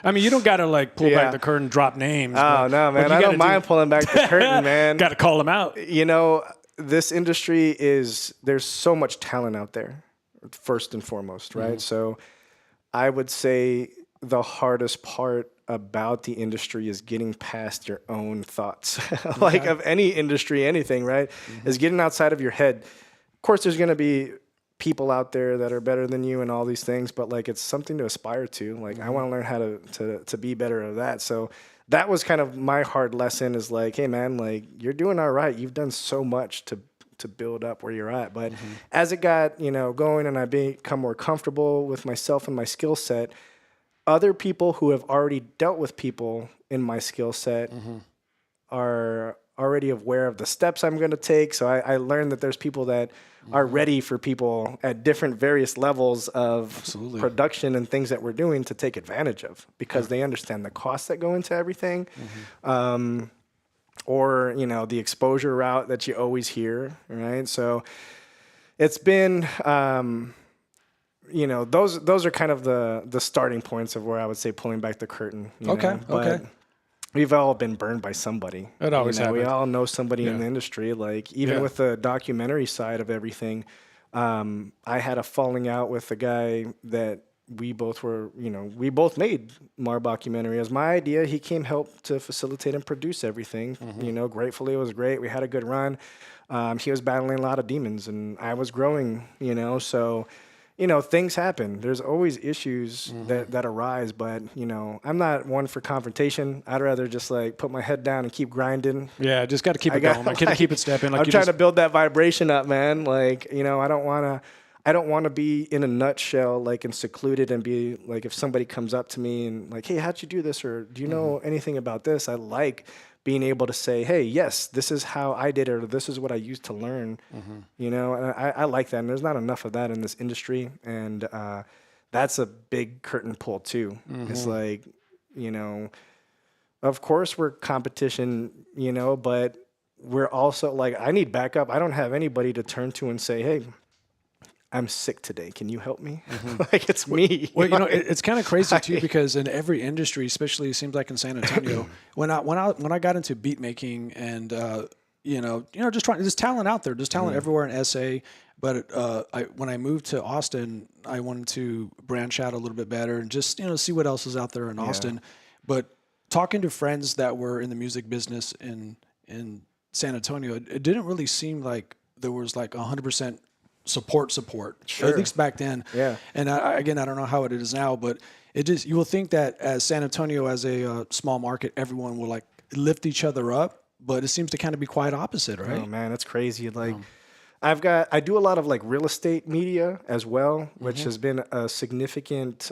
I mean, you don't got to like pull Yeah. back the curtain, drop names. Oh no, man, I don't mind pulling back the curtain, man. Got to call them out. You know, this industry there's so much talent out there, first and foremost, right? So I would say the hardest part about the industry is getting past your own thoughts, like of any industry, anything, right? Is getting outside of your head. Of course, there's going to be people out there that are better than you and all these things, but like, it's something to aspire to. Like, I want to learn how to be better at that. So that was kind of my hard lesson, is like, hey man, like, you're doing all right. You've done so much to build up where you're at. But as it got, you know, going and I become more comfortable with myself and my skill set, other people who have already dealt with people in my skill set are already aware of the steps I'm going to take. So I learned that there's people that are ready for people at different various levels of production and things that we're doing to take advantage of, because they understand the costs that go into everything. Or, you know, the exposure route that you always hear, right? So it's been, you know, those are kind of the starting points of where I would say pulling back the curtain. You know? But we've all been burned by somebody. It always you know, we happens. all know somebody in the industry. Like, even with the documentary side of everything, I had a falling out with a guy that we both were, you know, we both made Marbachian. It was my idea. He came help to facilitate and produce everything. You know, gratefully, it was great. We had a good run. He was battling a lot of demons, and I was growing, you know, so, you know, things happen. There's always issues that arise, but, you know, I'm not one for confrontation. I'd rather just like put my head down and keep grinding. Yeah, just got to keep it going. Like, keep it stepping. Like, I'm trying to build that vibration up, man. Like, you know, I don't want to be in a nutshell, like, and secluded and be like, if somebody comes up to me and like, hey, how'd you do this? Or do you know anything about this? I like being able to say, hey, yes, this is how I did it, or this is what I used to learn, you know, and I like that. And there's not enough of that in this industry. And that's a big curtain pull too. It's like, you know, of course we're competition, you know, but we're also like, I need backup. I don't have anybody to turn to and say, hey, I'm sick today. Can you help me? Like, it's me. Well, you know, it's kind of crazy too, because in every industry, especially it seems like in San Antonio, when I got into beat making and you know, just trying, there's talent out there, there's talent everywhere in SA. But when I moved to Austin, I wanted to branch out a little bit better and just see what else is out there in Austin. But talking to friends that were in the music business in San Antonio, it didn't really seem like there was like 100% support, at least back then. Yeah. And I don't know how it is now, but you will think that as San Antonio, as a small market, everyone will like lift each other up, but it seems to kind of be quite opposite, right? Oh man, that's crazy. Like, I do a lot of like real estate media as well, which has been a significant,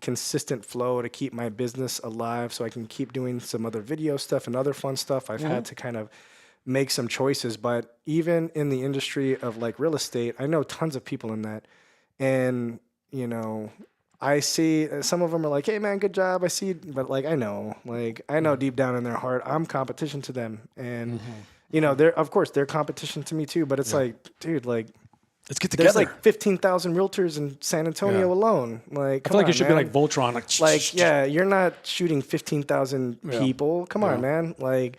consistent flow to keep my business alive, so I can keep doing some other video stuff and other fun stuff. I've had to kind of make some choices, but even in the industry of like real estate, I know tons of people in that, and I see some of them are like, "Hey man, good job." I see, but like I know deep down in their heart, I'm competition to them, and they're of course they're competition to me too. But it's like, dude, like, let's get together. there's like 15,000 realtors in San Antonio alone. Like, I feel like it should be like Voltron. Like, yeah, you're not shooting 15,000 people. Come on, man. Like,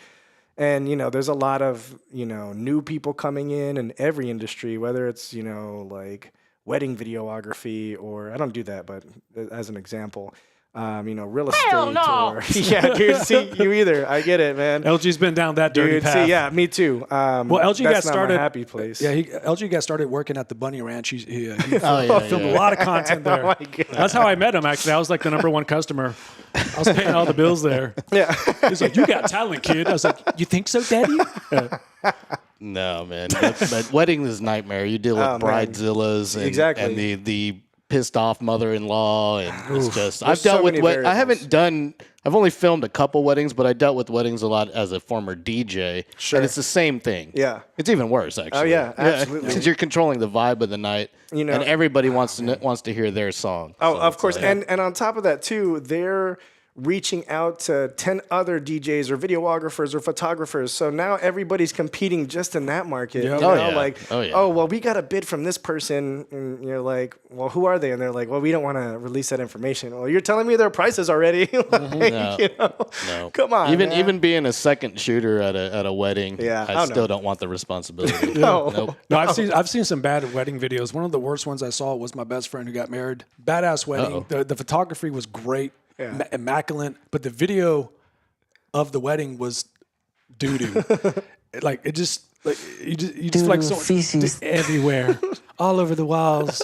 and there's a lot of new people coming in every industry, whether it's like wedding videography, or I don't do that, but as an example, real estate. Or yeah, dude. See, you either. I get it, man. LG's been down that dirty Dude, path. see, yeah, me too. Well, LG that's got not started. my happy place. Yeah, LG got started working at the Bunny Ranch. He filmed a lot of content there. Oh my God. That's how I met him. Actually, I was like the #1 customer. I was paying all the bills there. Yeah. He's like, "You got talent, kid." I was like, "You think so, Daddy?" No, man. But wedding is a nightmare. You deal with bridezillas and the pissed off mother-in-law, and it's just I've dealt with I've only filmed a couple weddings, but I dealt with weddings a lot as a former DJ. Sure. And it's the same thing. Yeah. It's even worse, actually. Oh yeah, absolutely. Because you're controlling the vibe of the night, and everybody wants to hear their song. Oh, So of it's course. like- And on top of that too, they're reaching out to 10 other DJs or videographers or photographers. So now everybody's competing just in that market. Yep. You know? Oh, yeah. Like, Oh, yeah. oh, well, we got a bid from this person. And you're like, well, who are they? And they're like, well, we don't want to release that information. Well, you're telling me their prices already. Like, No. Come on, man. Even being a second shooter at a wedding, Yeah. I Oh, still no. don't want the responsibility. No. Nope. No, I've seen some bad wedding videos. One of the worst ones I saw was my best friend who got married. Badass wedding. The photography was great, immaculate, but the video of the wedding was doo doo. Like it just like you just like so everywhere, all over the walls.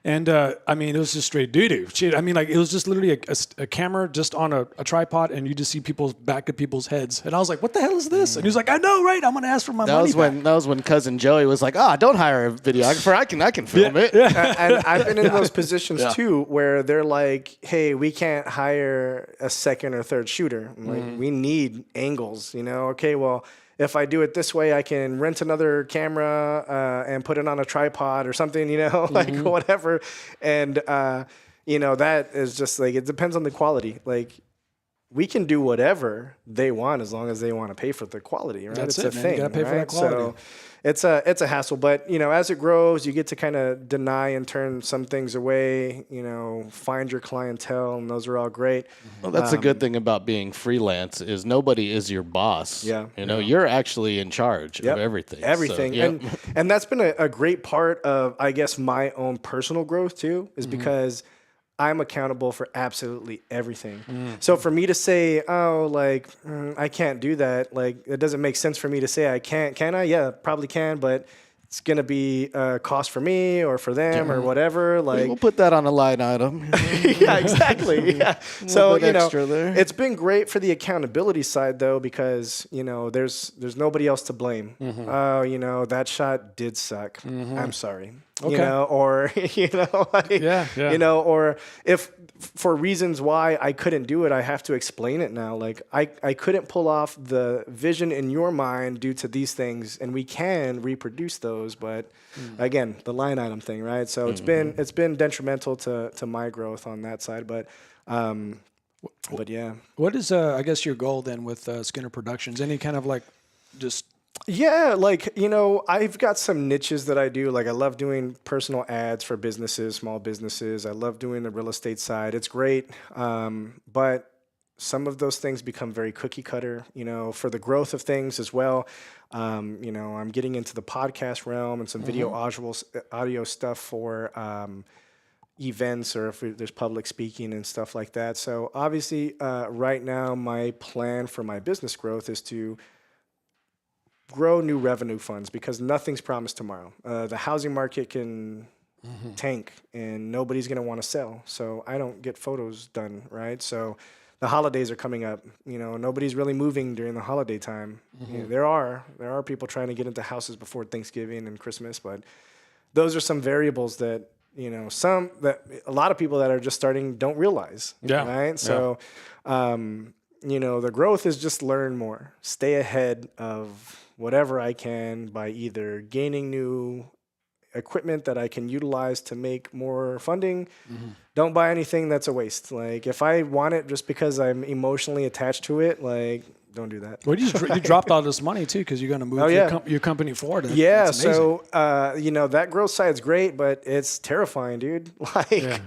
And I mean, it was just straight doo-doo. Shit, I mean, like it was just literally a camera just on a tripod, and you just see people's back of people's heads. And I was like, "What the hell is this?" And he was like, "I know, right? I'm gonna ask for my money back." That was when cousin Joey was like, don't hire a videographer. I can film it." And I've been in those positions too, where they're like, "Hey, we can't hire a second or third shooter. Like, we need angles. Okay, well, if I do it this way, I can rent another camera and put it on a tripod or something. Like whatever." And that is just like, it depends on the quality. Like, we can do whatever they want as long as they want to pay for the quality, right? That's it's it, a man. thing. You gotta pay for right? that quality. So it's a hassle, but as it grows, you get to kind of deny and turn some things away, find your clientele, and those are all great. Well, that's a good thing about being freelance is nobody is your boss. Yeah. You're actually in charge of everything. Everything. So, yep. And that's been a great part of, I guess, my own personal growth too, is because I'm accountable for absolutely everything. So for me to say, I can't do that, like, it doesn't make sense for me to say I can't. Can I? Yeah, probably can, but it's going to be a cost for me or for them or whatever. Like, We'll put that on a line item. yeah, exactly. Yeah. So, bit extra there. it's been great for the accountability side though, because, there's nobody else to blame. Oh, that shot did suck. I'm sorry. Okay. Or, or if for reasons why I couldn't do it, I have to explain it now. Like, I couldn't pull off the vision in your mind due to these things, and we can reproduce those. But again, the line item thing, right? So it's been detrimental to my growth on that side. But yeah. What is I guess your goal then with Skinner Productions? Any kind of like just Yeah, like, I've got some niches that I do. Like, I love doing personal ads for businesses, small businesses. I love doing the real estate side. It's great. But some of those things become very cookie cutter, for the growth of things as well. I'm getting into the podcast realm and some video audio stuff for events, or if there's public speaking and stuff like that. So obviously, right now, my plan for my business growth is to grow new revenue funds, because nothing's promised tomorrow. The housing market can tank and nobody's going to want to sell. So I don't get photos done, right? So the holidays are coming up. Nobody's really moving during the holiday time. There are people trying to get into houses before Thanksgiving and Christmas, but those are some variables that a lot of people that are just starting don't realize. Yeah. Right. So, the growth is just learn more, stay ahead of whatever I can by either gaining new equipment that I can utilize to make more funding. Don't buy anything that's a waste. Like, if I want it just because I'm emotionally attached to it, like, don't do that. Well, you dropped all this money too because you're going to move your company forward. That's amazing. So that growth side's great, but it's terrifying, dude. Like,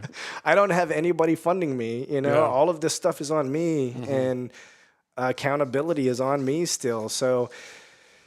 I don't have anybody funding me. All of this stuff is on me, and accountability is on me still. So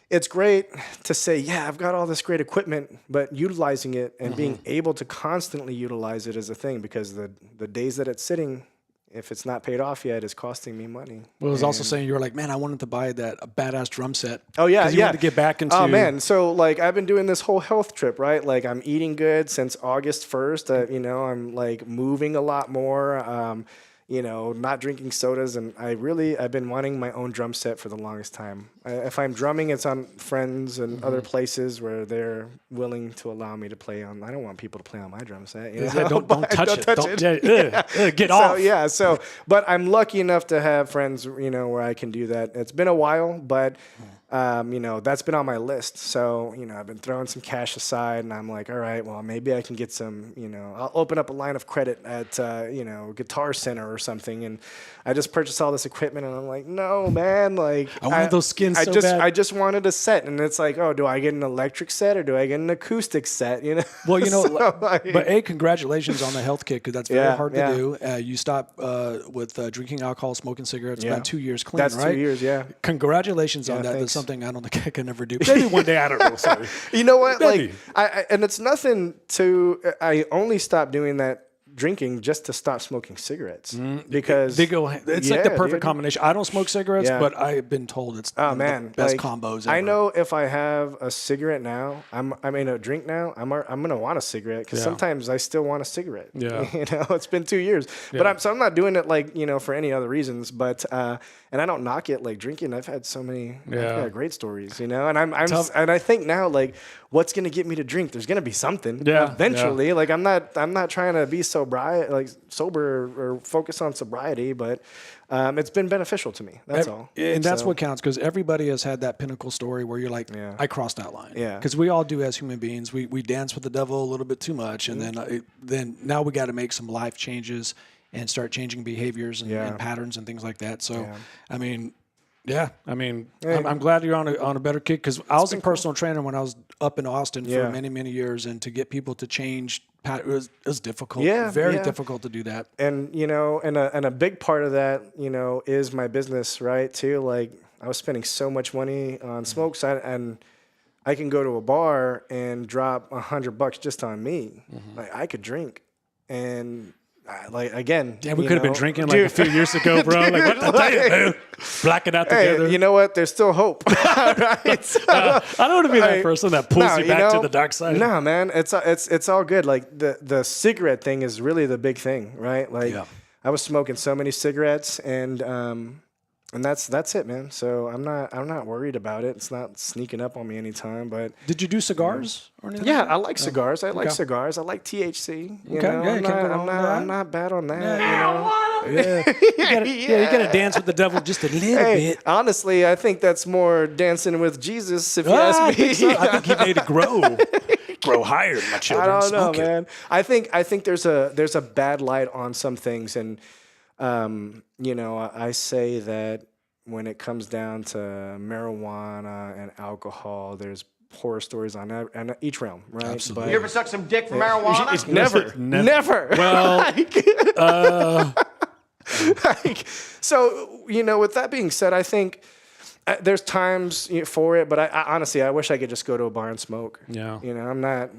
it's great to say, yeah, I've got all this great equipment, but utilizing it and being able to constantly utilize it is a thing, because the days that it's sitting, if it's not paid off yet, it's costing me money. Well, it was also saying you were like, man, I wanted to buy a badass drum set. Oh, yeah, you wanted to get back into... Oh, man. So, like, I've been doing this whole health trip, right? Like, I'm eating good since August 1st. I'm, like, moving a lot more. Not drinking sodas, and I've been wanting my own drum set for the longest time. If I'm drumming, it's on friends and other places where they're willing to allow me to play on. I don't want people to play on my drum set. Don't touch it. Get off. So, but I'm lucky enough to have friends, where I can do that. It's been a while, but that's been on my list. So, I've been throwing some cash aside, and I'm like, all right, well, maybe I can get some, I'll open up a line of credit at, Guitar Center or something. And I just purchased all this equipment, and I'm like, no, man, like, I wanted those skins bad. I just wanted a set. And it's like, oh, do I get an electric set or do I get an acoustic set? Well, but congratulations on the health kit, because that's very hard to do. You stopped with drinking alcohol, smoking cigarettes, about 2 years clean, That's right? 2 years, yeah. Congratulations on that. Thanks. That's something I don't think I can ever do. Maybe one day, I don't know. Sorry. You know what? Maybe. Like, and it's nothing I only stopped doing that drinking just to stop smoking cigarettes, because they go. It's like the perfect combination. I don't smoke cigarettes, but I've been told it's the best combos ever. I know if I have a cigarette now, a drink now, I'm gonna want a cigarette, because sometimes I still want a cigarette. Yeah, it's been 2 years, but I'm not doing it like for any other reasons. But and I don't knock it, like drinking. I've had so many I've had great stories, and and I think now, like, what's gonna get me to drink? There's gonna be something eventually. Yeah. Like, I'm not trying to be sober or focus on sobriety, but it's been beneficial to me. That's all. And that's what counts, because everybody has had that pinnacle story where you're like, I crossed that line. Yeah. Because we all do as human beings. We dance with the devil a little bit too much, and then now we got to make some life changes and start changing behaviors and patterns and things like that. So, I'm glad you're on a better kick, because I was a personal trainer when I was up in Austin for many, many years, and to get people to change it was difficult. Very difficult to do that. And and a big part of that, is my business, right? Too, like, I was spending so much money on smokes, and I can go to a bar and drop $100 just on me. Like, I could drink, and like, again, we could have been drinking like a few years ago, bro. Like, what did I tell you, man? Black it out together. You know what? There's still hope. Right? So, I don't want to be that person that pulls you back to the dark side. No, man, it's all good. Like, the cigarette thing is really the big thing, right? Like, I was smoking so many cigarettes, and that's it, man. So I'm not worried about it. It's not sneaking up on me anytime. But did you do cigars or anything? Yeah, I like cigars. I like cigars. I like THC. I'm not bad on that. You gotta dance with the devil just a little bit. Honestly, I think that's more dancing with Jesus, if you ask me. I think he made it grow higher, my children. I don't know, man. I think there's a bad light on some things, and I say that when it comes down to marijuana and alcohol, there's horror stories on each realm, right? Absolutely. But You ever suck some dick for marijuana? it's never. Well, Like, so, with that being said, I think there's times for it, but I honestly, I wish I could just go to a bar and smoke. Yeah. I'm not.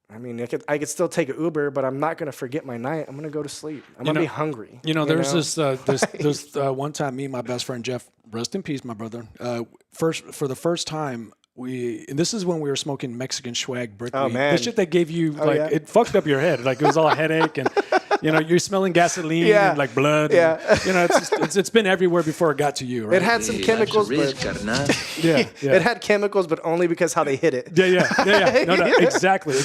I mean, I could still take an Uber, but I'm not gonna forget my night. I'm gonna go to sleep. I'm gonna be hungry. There's this one time, me and my best friend Jeff, rest in peace, my brother. For the first time, and this is when we were smoking Mexican swag brick weed. man. The shit that gave you yeah. it fucked up your head. Like it was all a headache and. You're smelling gasoline Yeah. and like blood. Yeah. And, it's been everywhere before it got to you, right? It had some chemicals, but yeah. it had chemicals, but only because how they hit it. Yeah. No, exactly.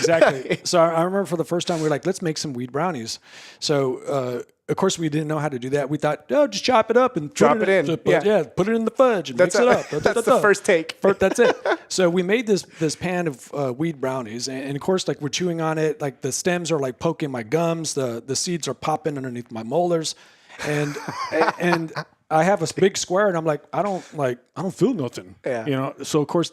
So I remember for the first time we were like, let's make some weed brownies. So of course we didn't know how to do that. We thought, just chop it up and Drop it in. put it in the fudge and mix it up. That's the first take. That's it. So we made this pan of weed brownies, and of course, like we're chewing on it, like the stems are like poking my gums, the seeds are popping underneath my molars, and I have a big square, and I'm like, I don't feel nothing. Yeah. So of course,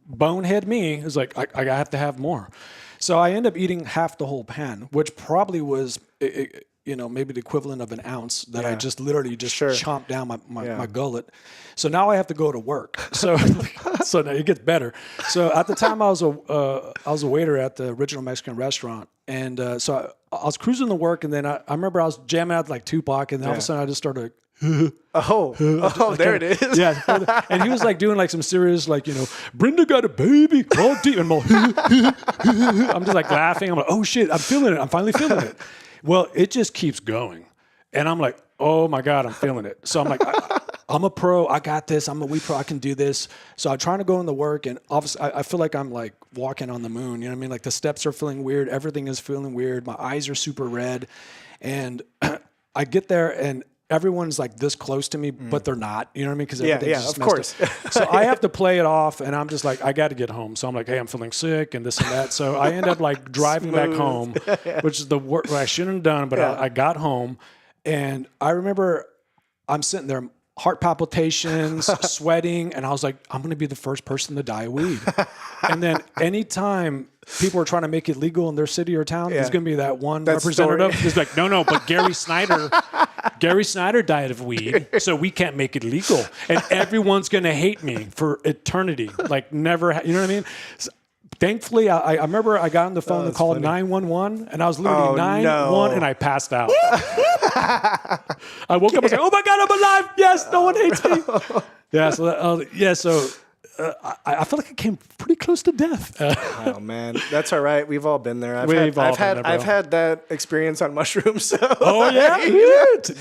bonehead me is like, I have to have more. So I end up eating half the whole pan, which probably was. Maybe the equivalent of an ounce that I just literally chomped down my gullet. So now I have to go to work. So now it gets better. So at the time I was a waiter at the original Mexican restaurant, and so I was cruising to work, and then I remember I was jamming out like Tupac, and then all of a sudden I just started. There it is. Yeah, and he was like doing like some serious like Brenda got a baby, all deep and more. I'm just like laughing. I'm like, oh shit, I'm feeling it. I'm finally feeling it. Well, it just keeps going. And I'm like, oh my God, I'm feeling it. So I'm like, I'm a pro. I got this. I'm a weed pro. I can do this. So I'm trying to go into work. And obviously, I feel like I'm like walking on the moon. You know what I mean? Like the steps are feeling weird. Everything is feeling weird. My eyes are super red. And I get there and everyone's like this close to me, but they're not. You know what I mean? Because everything's just of messed course. up. So I have to play it off, and I'm just like, I got to get home. So I'm like, hey, I'm feeling sick and this and that. So I end up like driving back home, which is the work I shouldn't have done, but I got home, and I remember I'm sitting there, heart palpitations, sweating, and I was like, I'm going to be the first person to die of weed. And then anytime people are trying to make it legal in their city or town, there's going to be that one representative who's like, no, but Gary Snyder died of weed, so we can't make it legal. And everyone's going to hate me for eternity. Like never, you know what I mean? So, thankfully, I remember I got on the phone and called 911, and I was literally 911, and I passed out. I woke up and was like, oh my God, I'm alive. Yes, no one hates me. So I feel like I came pretty close to death. Oh man, that's all right. We've all been there. I've had that experience on mushrooms. So oh yeah,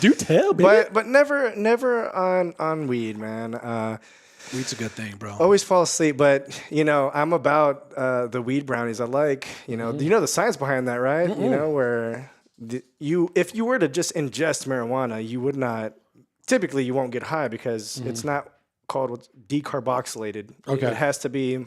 do tell, baby. But never on weed, man. Weed's a good thing, bro. Always fall asleep, but I'm about the weed brownies. I like, the science behind that, right? Where if you were to just ingest marijuana, you would not. Typically, you won't get high because it's not called what's decarboxylated. Okay. It has to be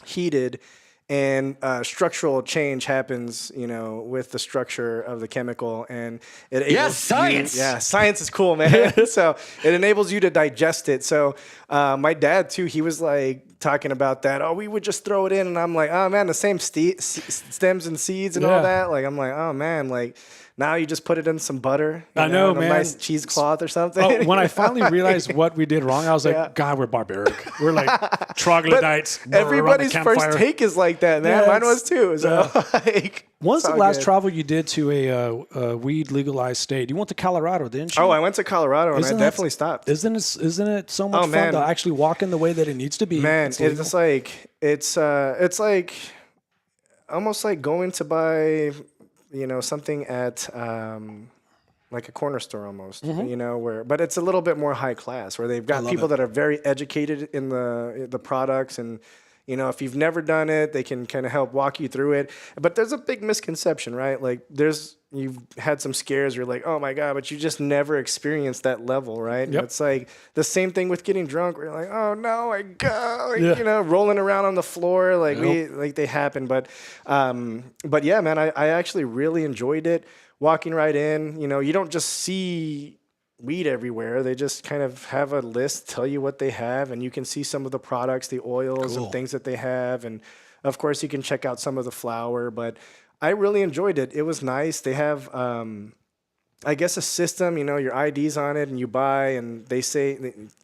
heated, and structural change happens, with the structure of the chemical, and it enables science. Science is cool, man. So it enables you to digest it. So my dad too, he was like talking about that. Oh, we would just throw it in, and I'm like, oh man, the same stems and seeds and all that. Like I'm like, oh man, like. Now you just put it in some butter. I know, man. A nice cheesecloth or something. Oh, when I finally realized what we did wrong, I was like, God, we're barbaric. We're like troglodytes. Everybody's first take is like that, man. Mine was too. So, when's the last travel you did to a weed legalized state? You went to Colorado, didn't you? Oh, I went to Colorado, and I definitely stopped. Isn't it so much fun to actually walk in the way that it needs to be? Man, it's like almost like going to buy. Something at like a corner store almost, but it's a little bit more high class where they've got people that are very educated in the products, and if you've never done it, they can kind of help walk you through it. But there's a big misconception, right? Like you've had some scares, you're like, oh my God, but you just never experienced that level, right? Yep. It's like the same thing with getting drunk, where you're like, oh no, I go, rolling around on the floor, like they happen. But yeah, man, I actually really enjoyed it. Walking right in, you don't just see weed everywhere. They just kind of have a list, tell you what they have, and you can see some of the products, the oils Cool. and things that they have. And of course, you can check out some of the flour. But I really enjoyed it. It was nice. They have, I guess, a system. You know, your ID's on it, and you buy, and they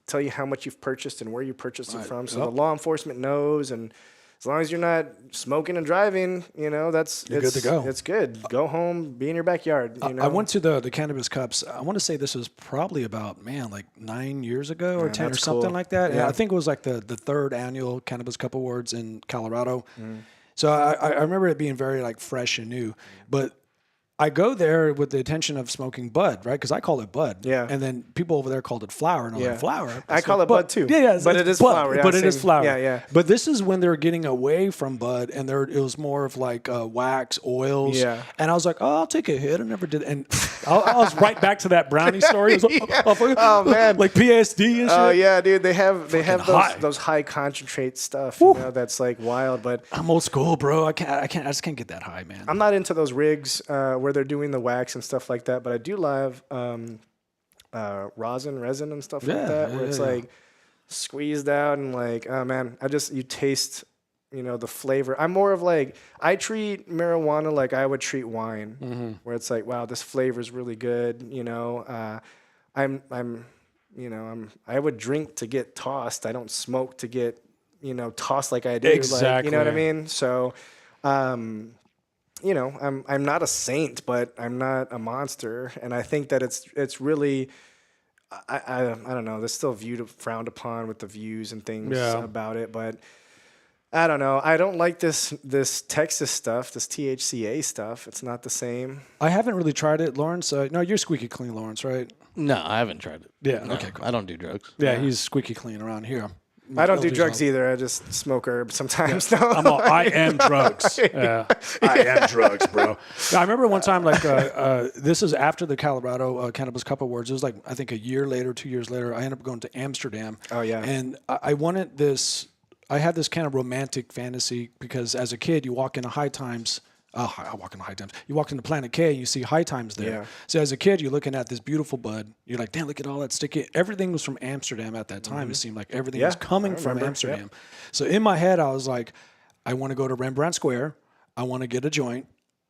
tell you how much you've purchased and where you purchased it from, so the law enforcement knows. And as long as you're not smoking and driving, you know, it's good to go. It's good. Go home, be in your backyard. You know? I went to the Cannabis Cups. I want to say this was probably about, like 9 years ago or 10 or that's something cool. like that. And Yeah. I think it was like the third annual Cannabis Cup Awards in Colorado. So I remember it being very like fresh and new. But I go there with the intention of smoking bud, right? Because I call it bud. Yeah. And then people over there called it flower. And I'm like, flower? I call it bud too. Yeah, but it is bud, flower. Yeah, but it is same. flower. Yeah, yeah. But this is when they're getting away from bud, and it was more of like wax, oils. Yeah. And I was like, oh, I'll take a hit. I never did. And I was right back to that brownie story. It was like, Oh, man. like PSD and shit. Oh yeah, dude. They have high. those high concentrate stuff. You know, that's like wild. But I'm old school, bro. I just can't get that high, man. I'm not into those rigs where they're doing the wax and stuff like that. But I do love resin and stuff like that, where it's like squeezed out and like, oh man, you taste, you know, the flavor. I'm more of like, I treat marijuana like I would treat wine, where it's like, wow, this flavor is really good. You know, I would drink to get tossed. I don't smoke to get, you know, tossed like I do. Exactly. Like, you know what I mean? So, you know, I'm not a saint, but I'm not a monster, and I think that it's really, I don't know. That's still frowned upon with the views and things about it, but I don't know. I don't like this Texas stuff, this THCA stuff. It's not the same. I haven't really tried it, Lawrence. No, you're squeaky clean, Lawrence, right? No, I haven't tried it. Yeah. No, Okay. Cool. I don't do drugs. Yeah, he's squeaky clean around here. I don't do drugs either. I just smoke herb sometimes. No. I am drugs. Yeah, I am drugs, bro. I remember one time, like, this is after the Colorado Cannabis Cup Awards. It was like, I think a year later, 2 years later, I ended up going to Amsterdam. Oh, yeah. And I wanted this, I had this kind of romantic fantasy because as a kid, you walk into High Times. I walk into High Times. You walk into Planet K and you see High Times there. Yeah. So as a kid, you're looking at this beautiful bud. You're like, damn, look at all that sticky. Everything was from Amsterdam at that time. It seemed like everything was coming from Amsterdam. Yep. So in my head, I was like, I want to go to Rembrandt Square. I want to get a joint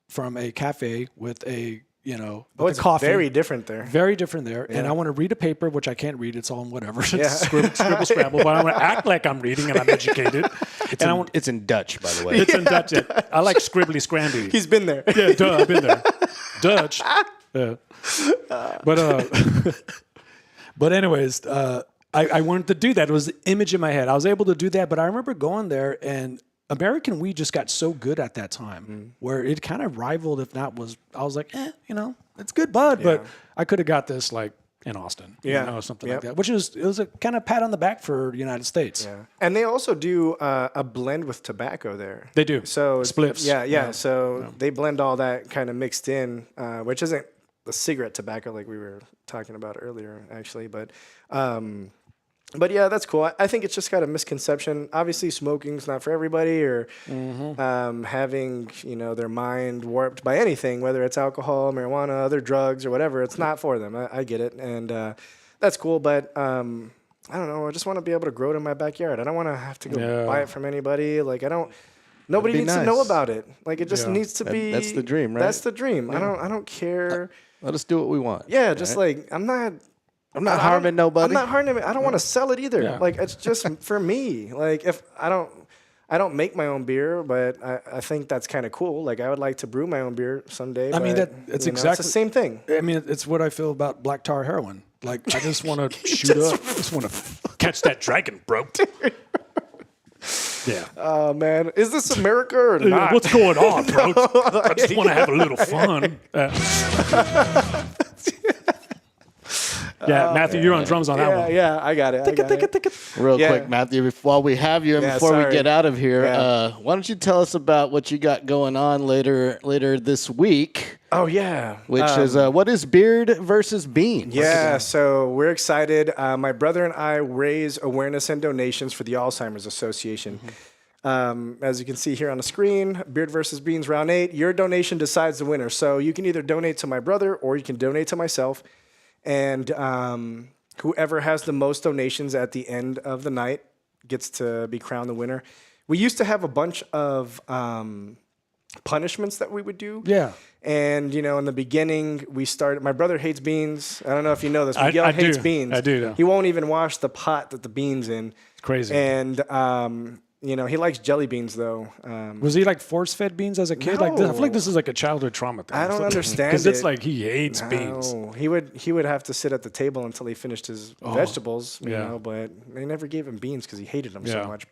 from a cafe with a, you know, it's coffee. very different there. Very different there. And I want to read a paper, which I can't read. It's all in whatever. Yeah. Scribble, scramble. But I want to act like I'm reading and I'm educated. It's in Dutch, by the way. It's in Dutch. I like scribbly scramby. He's been there. Yeah, duh, I've been there. Dutch. Yeah. But anyways, I wanted to do that. It was the image in my head. I was able to do that, but I remember going there and American weed just got so good at that time where it kind of rivaled, if not was, I was like, you know, it's good bud, but I could have got this like in Austin, you know, something like that, it was a kind of pat on the back for the United States. Yeah. And they also do a blend with tobacco there. They do. So Spliffs. Yeah. So they blend all that kind of mixed in, which isn't the cigarette tobacco like we were talking about earlier, actually. But yeah, that's cool. I think it's just got a misconception. Obviously, smoking's not for everybody, or having, you know, their mind warped by anything, whether it's alcohol, marijuana, other drugs, or whatever. It's not for them. I get it, and that's cool. But I don't know. I just want to be able to grow it in my backyard. I don't want to have to go buy it from anybody. Like nobody needs to know about it. Like it just needs to be. That's the dream, right? That's the dream. Yeah. I don't care. Let us do what we want. Yeah, just like I'm not harming nobody. I'm not harming it. I don't want to sell it either. Yeah. Like it's just for me. Like if I don't make my own beer, but I think that's kind of cool. Like I would like to brew my own beer someday. I mean, it's exactly it's the same thing. I mean, it's what I feel about black tar heroin. Like I just want to shoot up. I just want to catch that dragon, bro. Yeah. Oh man, is this America or not? What's going on, bro? I just want to have a little fun. Yeah, Matthew, you're on drums on that one. Yeah, I got it. Real quick, Matthew, while we have you and before we get out of here, why don't you tell us about what you got going on later this week? Oh, yeah. Which is, what is Beard versus Beans? Yeah, so we're excited. My brother and I raise awareness and donations for the Alzheimer's Association. As you can see here on the screen, Beard versus Beans round 8. Your donation decides the winner. So you can either donate to my brother or you can donate to myself. and whoever has the most donations at the end of the night gets to be crowned the winner. We used to have a bunch of punishments that we would do. Yeah. And, in the beginning, we started. My brother hates beans. I don't know if you know this. Miguel I hates do. beans. I do know. He won't even wash the pot that the beans in. It's crazy. And, he likes jelly beans, though. Was he like force-fed beans as a kid? Like I feel like this is like a childhood trauma thing. I don't understand because it's it. like he hates beans. No, he would have to sit at the table until he finished his vegetables, yeah. But they never gave him beans because he hated them Yeah. so much.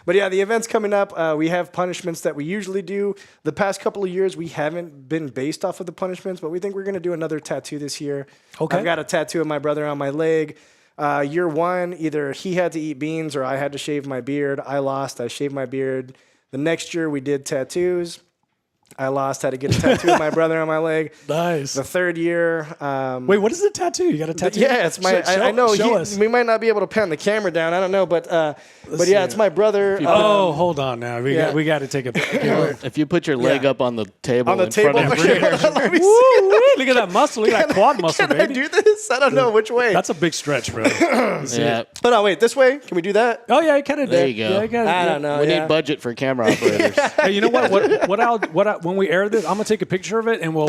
But yeah, the event's coming up. We have punishments that we usually do. The past couple of years, we haven't been based off of the punishments, but we think we're going to do another tattoo this year. Okay. I've got a tattoo of my brother on my leg. Year one, either he had to eat beans or I had to shave my beard. I lost. I shaved my beard. The next year, we did tattoos. I lost. Had to get a tattoo of my brother on my leg. Nice. The third year. Wait, what is the tattoo? You got a tattoo? Yeah, it's my. I know. Show us. We might not be able to pan the camera down. I don't know, but yeah, it's my brother. Oh, hold on now. We got to take a picture. If you put your leg up on the table On the in table. front of him, Let me see. Woo, look at that muscle. Look at that quad muscle, Can baby. I do this? I don't know which way. That's a big stretch, bro. yeah, Hold on, wait. This way? Can we do that? Oh yeah, I kind of did. There you go. Yeah, I got it. I don't know. we yeah. need budget for camera operators. Hey, you know what? When we air this, I'm gonna take a picture of it and we'll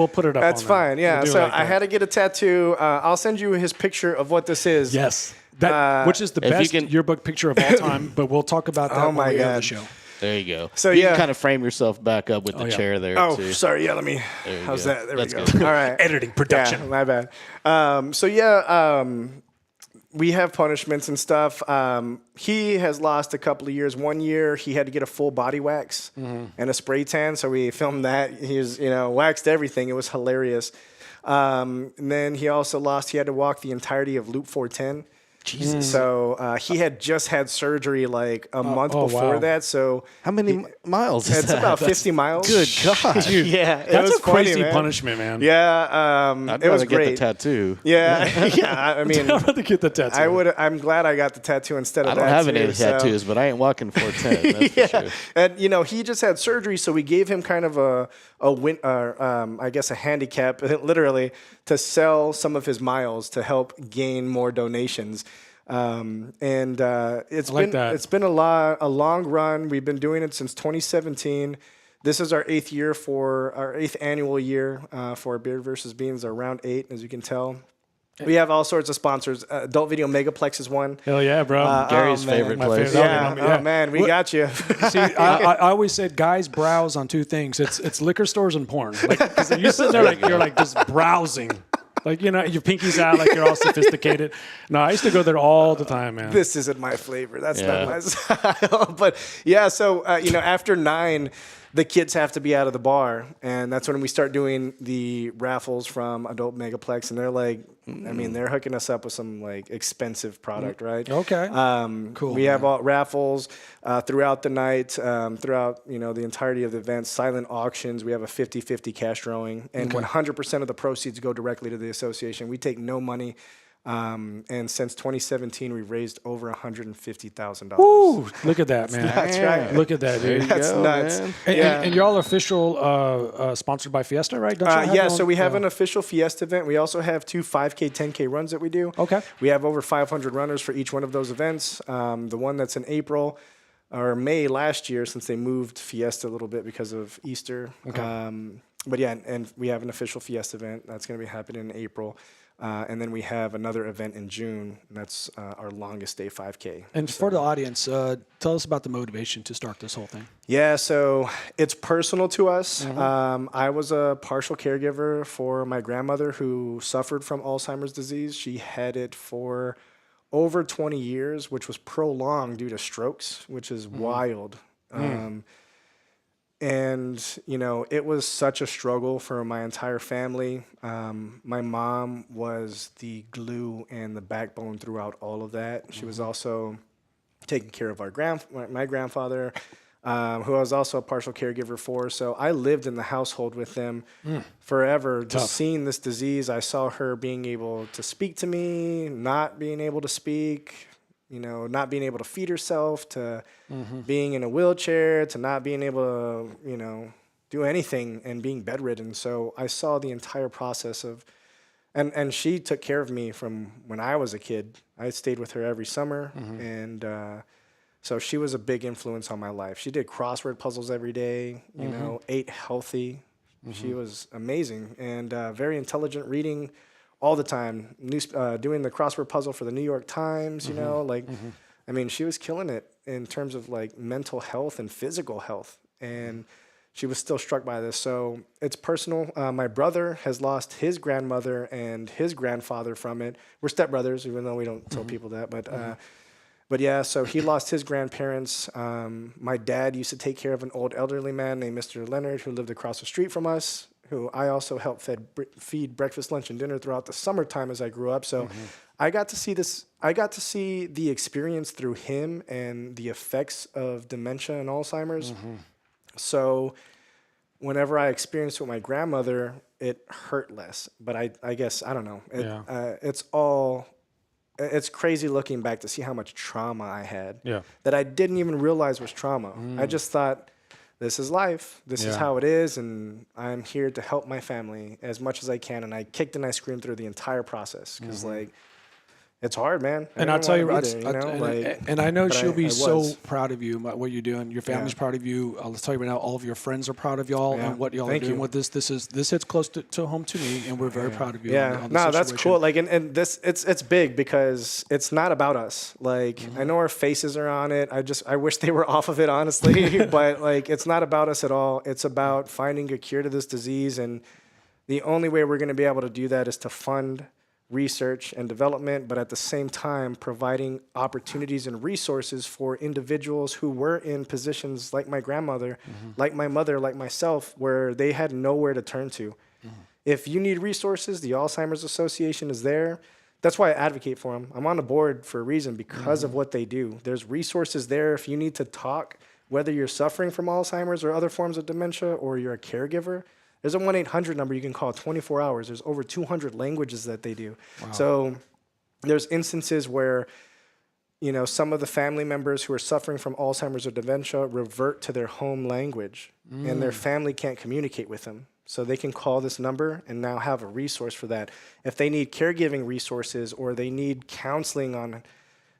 put it up. That's on fine. there. Yeah. We'll do So it like I that. had to get a tattoo. I'll send you his picture of what this is. Yes. That which is the if you best can- yearbook picture of all time, but we'll talk about that Oh when my we air the God. show. There you go. So, you yeah. can kind of frame yourself back up with the yeah. chair there Oh, too. sorry. Yeah. Let me. you How's go. that? There That's we go. good. All right. Editing, production. Yeah, my bad. So yeah, we have punishments and stuff. He has lost a couple of years. 1 year, he had to get a full body wax and a spray tan. So we filmed that. He was, waxed everything. It was hilarious. And then he also lost. He had to walk the entirety of Loop 410. Jesus. So he had just had surgery like a month before wow. that. So How many miles is it's that? about 50 miles. Good God. Yeah, it That's was a crazy funny, man. punishment, man. Yeah, I'd it was rather get great. the tattoo. Yeah, yeah. I mean, I'd rather get the tattoo. I'm glad I got the tattoo instead of I that. don't have too, any so- tattoos, but I ain't walking 410. That's for sure. And he just had surgery, so we gave him kind of I guess a handicap, literally, to sell some of his miles to help gain more donations. It's like been that. it's been a long run. We've been doing it since 2017. This is our eighth annual year for Beard versus Beans, our round 8, as you can tell. We have all sorts of sponsors. Adult Video Megaplex is one. Hell yeah, bro. Gary's man. favorite My place. favorite. Yeah, Yeah. oh man, we got you. See, I always said guys browse on two things. It's liquor stores and porn. Like, 'cause you're sitting there like you're like just browsing. Like, your pinky's out like you're all sophisticated. No, I used to go there all the time, man. This isn't my flavor. That's Yeah. not my style. But yeah, so after 9, the kids have to be out of the bar, and that's when we start doing the raffles from Adult Megaplex, and they're like, I mean, they're hooking us up with some like expensive product, right? Okay. Cool, We have all raffles throughout the night, throughout the entirety of the event. Silent auctions. We have a 50-50 cash drawing, and 100% of the proceeds go directly to the association. We take no money. And since 2017, we've raised over $150,000. Ooh, look at that, man. That's right. Look at that, dude. That's go, nuts. man. And y'all are official sponsored by Fiesta, right? Don't you have Yeah, your so own- we have an official Fiesta event. We also have 2 5K, 10K runs that we do. Okay. We have over 500 runners for each one of those events. The one that's in April or May last year, since they moved Fiesta a little bit because of Easter. But yeah, and we have an official Fiesta event that's going to be happening in April. And then we have another event in June, and that's our longest day 5K. And for the audience, tell us about the motivation to start this whole thing. Yeah, so it's personal to us. I was a partial caregiver for my grandmother who suffered from Alzheimer's disease. She had it for over 20 years, which was prolonged due to strokes, which is wild. And, it was such a struggle for my entire family. My mom was the glue and the backbone throughout all of that. She was also taking care of my grandfather, who I was also a partial caregiver for. So I lived in the household with them forever, just seeing this disease. I saw her being able to speak to me, not being able to speak, not being able to feed herself, to being in a wheelchair, to not being able to, do anything and being bedridden. So I saw the entire process of and she took care of me from when I was a kid. I stayed with her every summer, and so she was a big influence on my life. She did crossword puzzles every day, you know, ate healthy. She was amazing and very intelligent, reading all the time, doing the crossword puzzle for the New York Times, you know, like, I mean, she was killing it in terms of like mental health and physical health. And she was still struck by this. So it's personal. My brother has lost his grandmother and his grandfather from it. We're stepbrothers, even though we don't tell people that. But yeah, so he lost his grandparents. My dad used to take care of an old elderly man named Mr. Leonard who lived across the street from us, who I also helped feed breakfast, lunch, and dinner throughout the summertime as I grew up. So I got to see this. I got to see the experience through him and the effects of dementia and Alzheimer's. So whenever I experienced it with my grandmother, it hurt less. But I guess, I don't know. It's crazy looking back to see how much trauma I had that I didn't even realize was trauma. I just thought, this is life. This is how it is. And I'm here to help my family as much as I can. And I kicked and I screamed through the entire process because like, it's hard, man. And I'll tell you, and I know but she'll be I so was. proud of you, what you're doing. Your family's proud of you. I'll tell you right now, all of your friends are proud of y'all and what y'all are doing with this. This hits close to home to me, and we're very proud of you. Yeah, no, that's cool. Like, and this, it's big because it's not about us. Like, I know our faces are on it. I wish they were off of it, honestly. But like, it's not about us at all. It's about finding a cure to this disease, and the only way we're going to be able to do that is to fund research and development, but at the same time providing opportunities and resources for individuals who were in positions like my grandmother, like my mother, like myself, where they had nowhere to turn to. If you need resources, the Alzheimer's Association is there. That's why I advocate for them. I'm on the board for a reason, because of what they do. There's resources there if you need to talk, whether you're suffering from Alzheimer's or other forms of dementia, or you're a caregiver. There's a 1-800 number you can call 24 hours. There's over 200 languages that they do. Wow. So there's instances where, you know, some of the family members who are suffering from Alzheimer's or dementia revert to their home language, and their family can't communicate with them. So they can call this number and now have a resource for that. If they need caregiving resources or they need counseling on,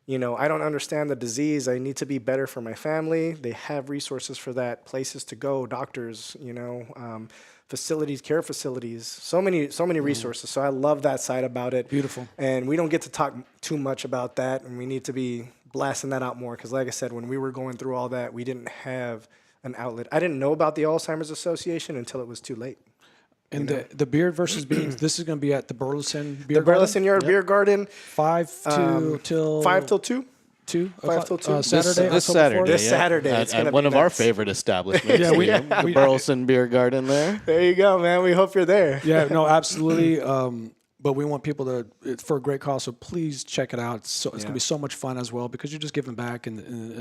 you know, I don't understand the disease, I need to be better for my family, they have resources for that, places to go, doctors, you know, facilities, care facilities, so many resources. So I love that side about it. Beautiful. And we don't get to talk too much about that, and we need to be blasting that out more, because like I said, when we were going through all that, we didn't have an outlet. I didn't know about the Alzheimer's Association until it was too late. And the Beard versus Beans, this is going to be at the Burleson Beer The Burleson Yard Beer Garden. 5 till 2. 5 till 2. Saturday. This Saturday. This Saturday. It's at gonna one be of our nuts. favorite establishments. The Burleson Beer Garden there. There you go, man. We hope you're there. Yeah, no, absolutely. But we want people to, it's for a great cause, so please check it out. It's going to be so much fun as well, because you're just giving back, and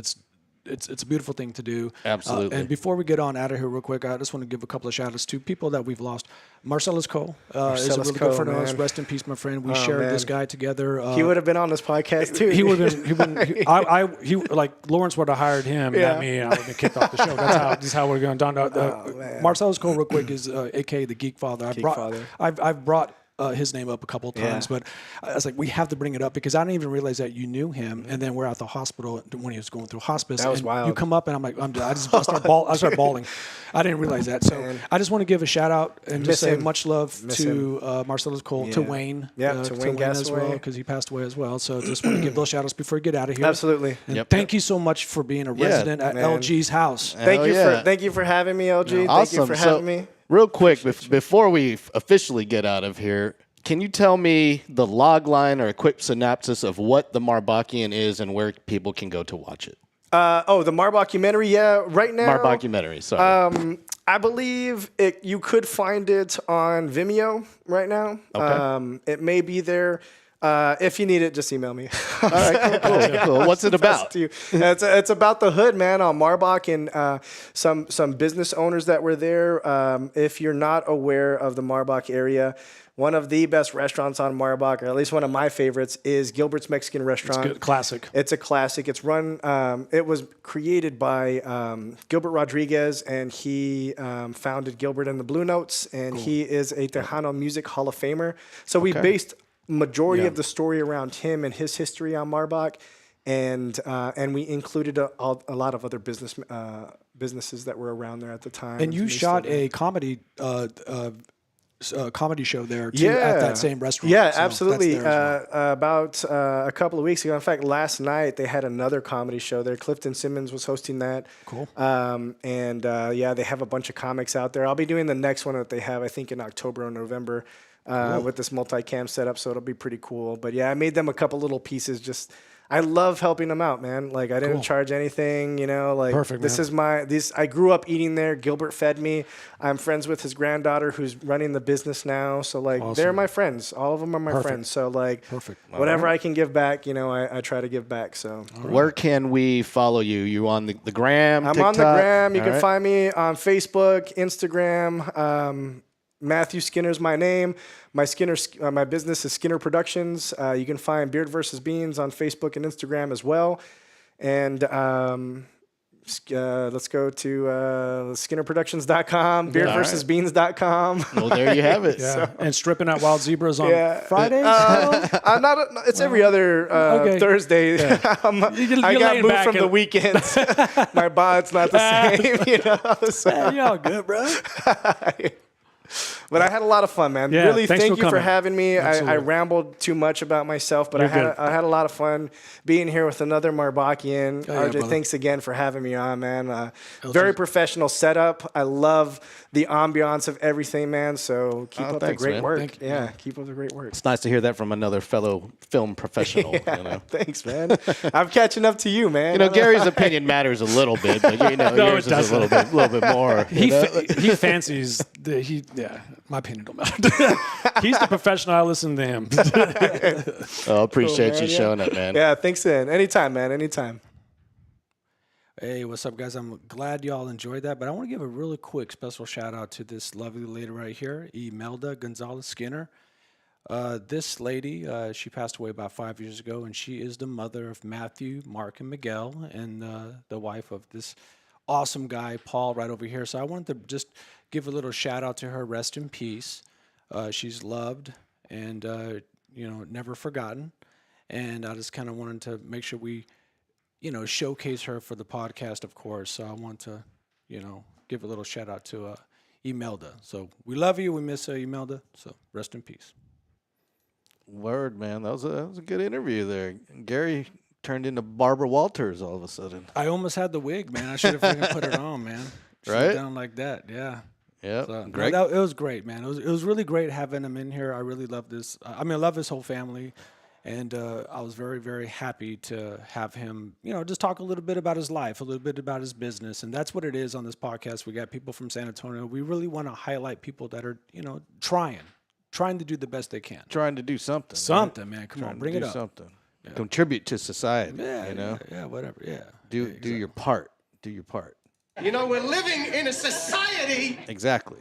it's a beautiful thing to do. Absolutely. And before we get on out of here real quick, I just want to give a couple of shout outs to people that we've lost. Marcellus Cole is a really good friend of ours. Rest in peace, my friend. We shared this guy together. He would have been on this podcast too. He would have been. He like Lawrence would have hired him, not me, and I would have been kicked off the show. That's how we're going down. Marcellus Cole, real quick, is AKA the Geek Father. I've brought his name up a couple of times, but I was like, we have to bring it up because I didn't even realize that you knew him. And then we're at the hospital when he was going through hospice. That was wild. You come up and I'm like, I start bawling. I didn't realize that. So I just want to give a shout out and just say much love to Marcellus Cole, to Wayne, to Wayne as well, because he passed away as well. So just want to give those shout outs before we get out of here. Absolutely. And thank you so much for being a resident at LG's house. Thank you for having me, LG. Thank you for having me. Real quick, before we officially get out of here, can you tell me the log line or a quick synopsis of what the Marbachian is and where people can go to watch it? The Marbacumentary, right now. Marbacumentary, sorry. I believe you could find it on Vimeo right now. Okay. It may be there. If you need it, just email me. All right, cool. What's it about? To you. It's about the hood, man, on Marbach and some business owners that were there. If you're not aware of the Marbach area, one of the best restaurants on Marbach, or at least one of my favorites, is Gilbert's Mexican Restaurant. It's good. Classic. It's a classic. It's run. It was created by Gilbert Rodriguez, and he founded Gilbert and the Blue Notes, and he is a Tejano Music Hall of Famer. So we based majority of the story around him and his history on Marbach, and we included a lot of other businesses that were around there at the time. And you shot a comedy comedy show there too at that same restaurant. Yeah, So absolutely. that's there as well. About a couple of weeks ago, in fact, last night they had another comedy show there. Clifton Simmons was hosting that. Cool. They have a bunch of comics out there. I'll be doing the next one that they have, I think, in October or November. With this multicam setup, so it'll be pretty cool. But yeah, I made them a couple little pieces. I love helping them out, man. Like I didn't charge anything, Like Perfect, this man. is I grew up eating there. Gilbert fed me. I'm friends with his granddaughter who's running the business now. So like they're my friends. All of them are my friends. So like whatever I can give back, I try to give back. So Where can we follow you? You on the gram? I'm TikTok? on the gram. You All can right. find me on Facebook, Instagram. Matthew Skinner's my name. My business is Skinner Productions. You can find Beard vs. Beans on Facebook and Instagram as well. And let's go to skinnerproductions.com, beardversusbeans.com. Well, there you have it. Yeah. And stripping out wild zebras on Fridays. I'm not. It's every other Thursday. You're I got laying moved back from the and- weekends. My bod's not the same. So. Hey, y'all good, bro? But I had a lot of fun, man. Yeah, Really, thanks thank for you for coming. having me. I Absolutely. rambled too much about myself, but You're I good. had a lot of fun being here with another Marbachian. Oh, yeah, RJ, brother. thanks again for having me on, man. Very professional setup. I love the ambiance of everything, man. So keep up the thanks, great man. work. Thank you. Yeah, keep up the great work. It's nice to hear that from another fellow film professional. Thanks, man. I'm catching up to you, man. Gary's opinion matters a little bit, but yours it is a little bit more. He fancies my opinion don't matter. He's the professional. I listen to him. Appreciate man, you yeah. showing up, man. Yeah, thanks, man. Anytime, man. Anytime. Hey, what's up, guys? I'm glad y'all enjoyed that, but I want to give a really quick special shout out to this lovely lady right here, Imelda Gonzalez Skinner. This lady, she passed away about 5 years ago, and she is the mother of Matthew, Mark, and Miguel, and the wife of this awesome guy, Paul, right over here. So I wanted to just give a little shout out to her. Rest in peace. She's loved and never forgotten. And I just kind of wanted to make sure we, showcase her for the podcast, of course. So I want to, give a little shout out to Imelda. So we love you. We miss Imelda. So rest in peace. Word, man. That was a good interview there. Gary turned into Barbara Walters all of a sudden. I almost had the wig, man. I should have freaking put it on, man. Right? Down like that, yeah. Yeah, So, Greg. it was great, man. It was really great having him in here. I really love this. I love his whole family, and I was very, very happy to have him. Just talk a little bit about his life, a little bit about his business, and that's what it is on this podcast. We got people from San Antonio. We really want to highlight people that are, trying to do the best they can. Trying to do something. Something, man. Come Trying on, to bring do it up. something. Contribute to society. Yeah, whatever. Yeah. Do your part. Do your part. We're living in a society. Exactly.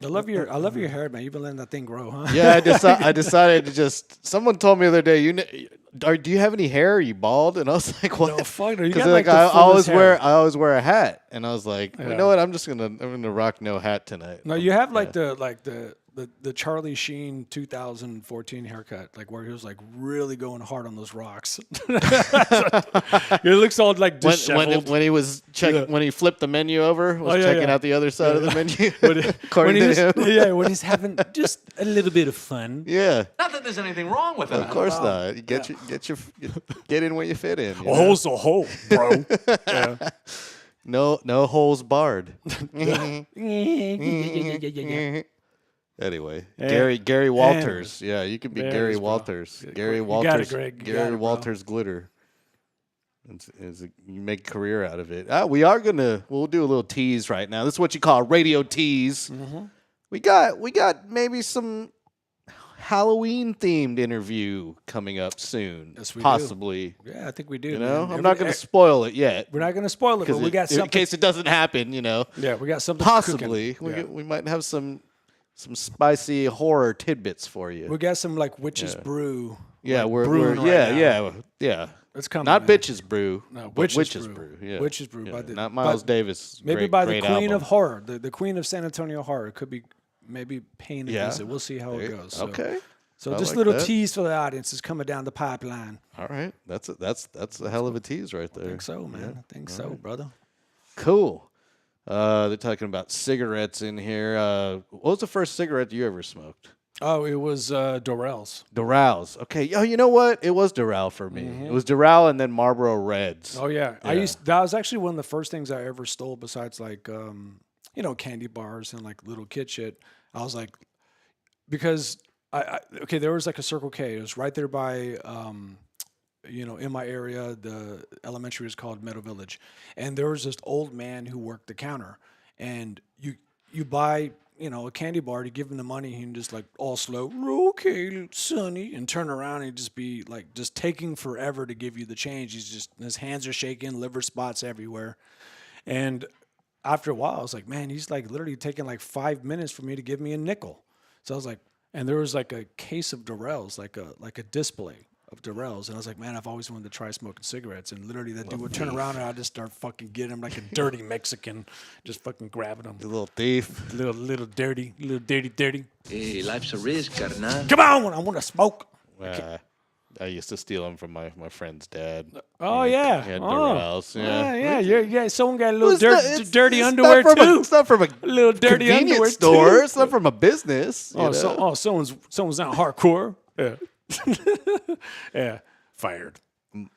I love your hair, man. You've been letting that thing grow, huh? Yeah, I decided to just. Someone told me the other day, do you have any hair? Are you bald? And I was like, what? No, fuck no. You Because got like I the always fullest hair. I always wear a hat, and I was like, you know what? I'm gonna rock no hat tonight. No, you have like the Charlie Sheen 2014 haircut, like where he was like really going hard on those rocks. It looks all like disheveled. When he was checking, when he flipped the menu over, was checking out the other side of the menu. According to him. When he's having just a little bit of fun. Yeah, Not that there's anything wrong with it. of course not. You get in where you fit in. A hole's a hole, bro. No holes barred. Anyway, Gary Walters. Yeah, you can be Gary bro. Walters. Gary You got Walters. it, Greg. You Gary got it, bro. Walters glitter. You make a career out of it. We'll do a little tease right now. This is what you call a radio tease. Mm-hmm. We got maybe some Halloween-themed interview coming up soon. Yes, we do. Possibly. Yeah, I think we do. You know, man. I'm not going to spoil it yet. We're not going to spoil it, but we got in something. case it doesn't happen, you know. Yeah, we got something. Possibly. cooking. We might have some spicy horror tidbits for you. We got some like witch's brew. Yeah, like, we're brewing right yeah. It's coming. Not man. bitches brew. No, but witch's brew. Yeah. Witch's brew Yeah, by the not Miles Davis. Maybe great, by the great Queen album. of Horror, the Queen of San Antonio Horror. It could be maybe paying a Yeah. visit. We'll see how it goes. So, Okay. So I just like little that. tease for the audience is coming down the pipeline. All right. That's a hell of a tease right there. I think so, man. I think so, brother. Cool. They're talking about cigarettes in here. What was the first cigarette you ever smoked? Oh, it was Dorel's. Doral. Okay. Oh, you know what? It was Doral for me. It was Doral and then Marlboro Reds. Oh yeah. That was actually one of the first things I ever stole besides like candy bars and like little kid shit. I was like, because there was like a Circle K. It was right there by in my area. The elementary was called Meadow Village, and there was this old man who worked the counter, and you buy a candy bar to give him the money. He can just like all slow, okay, Sonny, and turn around and just be like just taking forever to give you the change. His hands are shaking, liver spots everywhere, and after a while, I was like, man, he's like literally taking like 5 minutes for me to give me a nickel. So I was like, and there was like a case of Dorels, like a display of Dorels, and I was like, man, I've always wanted to try smoking cigarettes. And literally, that dude would turn around and I'd just start fucking getting him like a dirty Mexican, just fucking grabbing him. The little thief. Little dirty. Hey, life's a risk, carnal. Come on, I want to smoke. I used to steal them from my friend's dad. Oh He yeah, had oh Dorels. yeah. Someone got a little It's dirty it's underwear not from too. It's not from a little dirty convenience underwear store. too. It's not from a business. you know? Someone's not hardcore. Yeah, yeah, fired.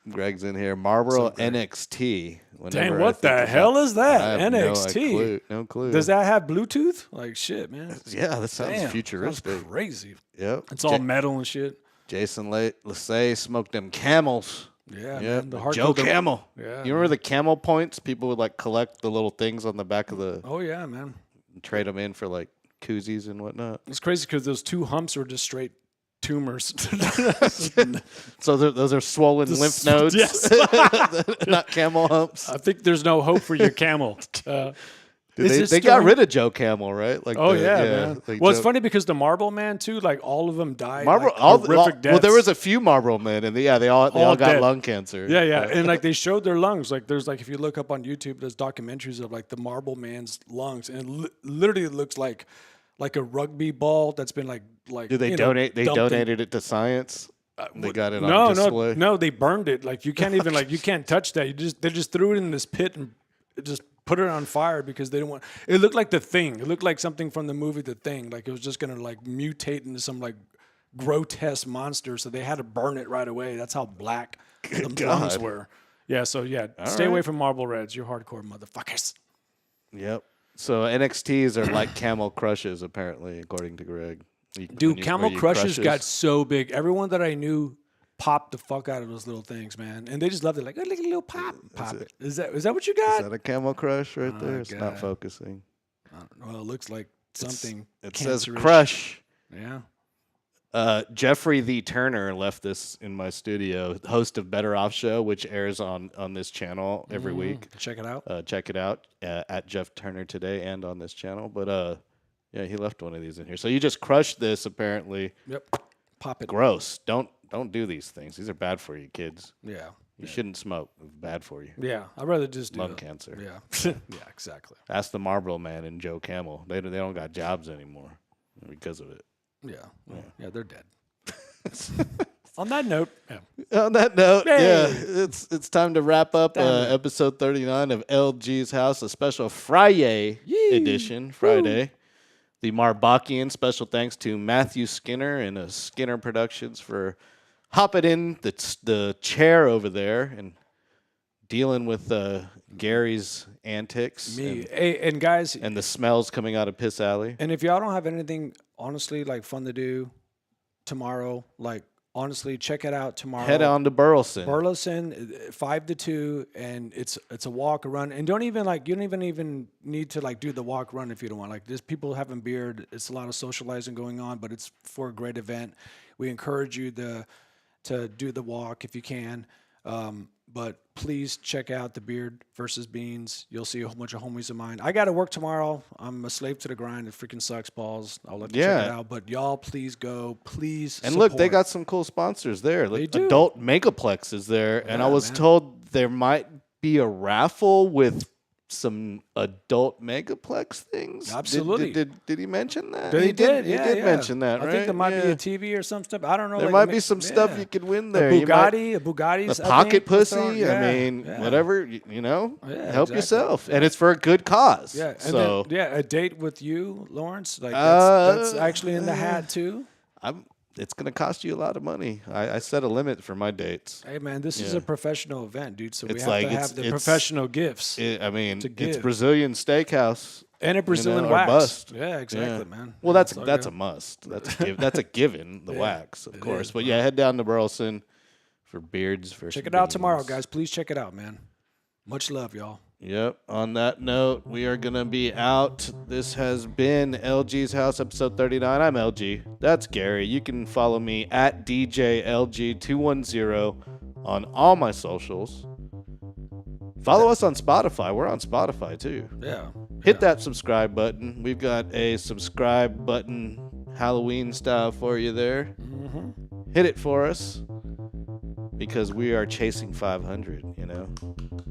Greg's in here. Marlboro NXT. Dang, what the hell is that? I have NXT. No clue. Does that have Bluetooth? Like shit, man. Yeah, that sounds Damn, futuristic. That's crazy. Yep. It's all metal and shit. Jason Lassay smoked them camels. Yeah, Yeah, man. The hardcore. Joe Camel. Yeah, You remember the camel points? People would like collect the little things on the back of the Oh yeah, man. and trade them in for like koozies and whatnot. It's crazy because those 2 humps are just straight tumors. So those are swollen lymph nodes, Yes. not camel humps. I think there's no hope for your camel. They got rid of Joe Camel, right? Like Oh yeah, man. like Well, it's Joe- funny because the Marlboro Man too, like all of them died. Marlboro, like, well, horrific deaths. there was a few Marlboro men, and they all All got dead. lung cancer. Yeah, and like they showed their lungs. Like there's like if you look up on YouTube, there's documentaries of like the Marlboro Man's lungs, and literally it looks like a rugby ball that's been like. Did they donate? They donated it to science. They got it on display. No, they burned it. Like you can't even you can't touch that. They just threw it in this pit and just put it on fire because they didn't want. It looked like The Thing. It looked like something from the movie The Thing. Like it was just gonna like mutate into some like grotesque monster. So they had to burn it right away. That's how black the lungs were. Yeah. So yeah, stay away from Marlboro Reds. You're hardcore motherfuckers. Yep. So NXTs are like Camel Crushes, apparently, according to Greg. Dude, Camel Crushes got so big. Everyone that I knew popped the fuck out of those little things, man. And they just loved it. Like, oh, look at a little pop. Pop it. Is that what you got? Is that a Camel Crush right there? It's not God. focusing. Well, it looks like something. It says cancerous. Crush. Yeah. Jeffrey the Turner left this in my studio, host of Better Off Show, which airs on this channel every week. Check it out. Check it out at Jeff Turner today and on this channel. But yeah, he left one of these in here. So you just crushed this, apparently. Yep. Pop it. Gross. Don't do these things. These are bad for you, kids. Yeah. You shouldn't smoke. It's bad for you. Yeah. I'd rather just do Lung it. cancer. Yeah. Yeah, exactly. Ask the Marlboro Man and Joe Camel. They don't got jobs anymore because of it. Yeah. Yeah, they're dead. On that note, On that note, Hey. yeah, it's time to wrap up episode 39 of LG's House, a special Friday edition. Friday. The Marbachian. Special thanks to Matthew Skinner and Skinner Productions for hopping in the chair over there and dealing with Gary's antics and guys, and the smells coming out of Piss Alley. and if y'all don't have anything honestly like fun to do tomorrow, like honestly, check it out tomorrow. Head on to Burleson. Burleson, 5 to 2, and it's a walk, a run, and you don't even need to like do the walk run if you don't want. Like, there's people having beer. It's a lot of socializing going on, but it's for a great event. We encourage you to do the walk if you can. But please check out the Beard versus Beans. You'll see a whole bunch of homies of mine. I got to work tomorrow. I'm a slave to the grind. It freaking sucks balls. I'll let you check it out. But y'all, please go. Please And support. look, they got some cool sponsors there. They Like, do. Adult Megaplex is there. And I was told there might be a raffle with some adult Megaplex things. Absolutely. Did he mention that? He did. He Yeah, did yeah. mention that, right? I think there might be a TV or some stuff. I don't know. There like, might be some stuff you could win there. A Bugatti's a pocket pussy. Yeah, I mean, yeah. whatever. Help exactly. yourself, and it's for a good cause. Yeah. And So then, a date with you, Lawrence. Like that's actually in the hat too. it's gonna cost you a lot of money. I set a limit for my dates. Hey man, this is a professional event, dude. So we It's have like- to have it's- the it's- professional gifts It's give. Brazilian steakhouse and a Brazilian or wax. bust. Yeah, exactly, man. Well, Yeah, that's it's all a good. must. That's a given. The wax, of course. But yeah, head down to Burleson for Beards versus Check it out Beans. tomorrow, guys. Please check it out, man. Much love, y'all. Yep. On that note, we are going to be out. This has been LG's House, episode 39. I'm LG. That's Gary. You can follow me at DJLG210 on all my socials. Follow us on Spotify. We're on Spotify, too. Yeah. Hit that subscribe button. We've got a subscribe button Halloween style for you there. Hit it for us because we are chasing 500,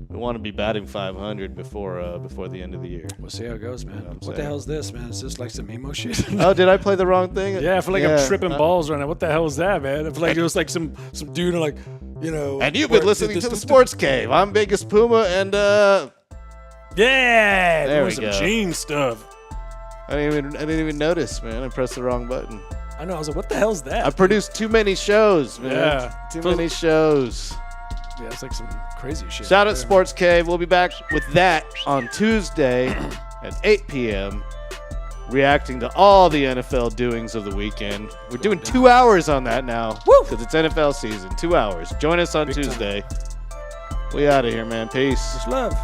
We want to be batting 500 before the end of the year. We'll see how it goes, man. what I'm What the saying? hell is this, man? Is this like some emo shit? Oh, did I play the wrong thing? Yeah, I feel like I'm tripping balls right now. What the hell is that, man? I feel like it was like some dude like, And you've been listening to the Sports Cave. I'm Vegas Puma, and Yeah, There doing we some go. Gene stuff. I didn't even notice, man. I pressed the wrong button. I know. I was like, what the hell's that? I produced too many shows, man. Yeah. Too many shows. Yeah, it's like some crazy shit. Shout out Yeah. Sports Cave. We'll be back with that on Tuesday at 8 p.m. reacting to all the NFL doings of the weekend. We're doing 2 hours on that now because it's NFL season. 2 hours. Join us on Big time. Tuesday. We out of here, man. Peace. Much love.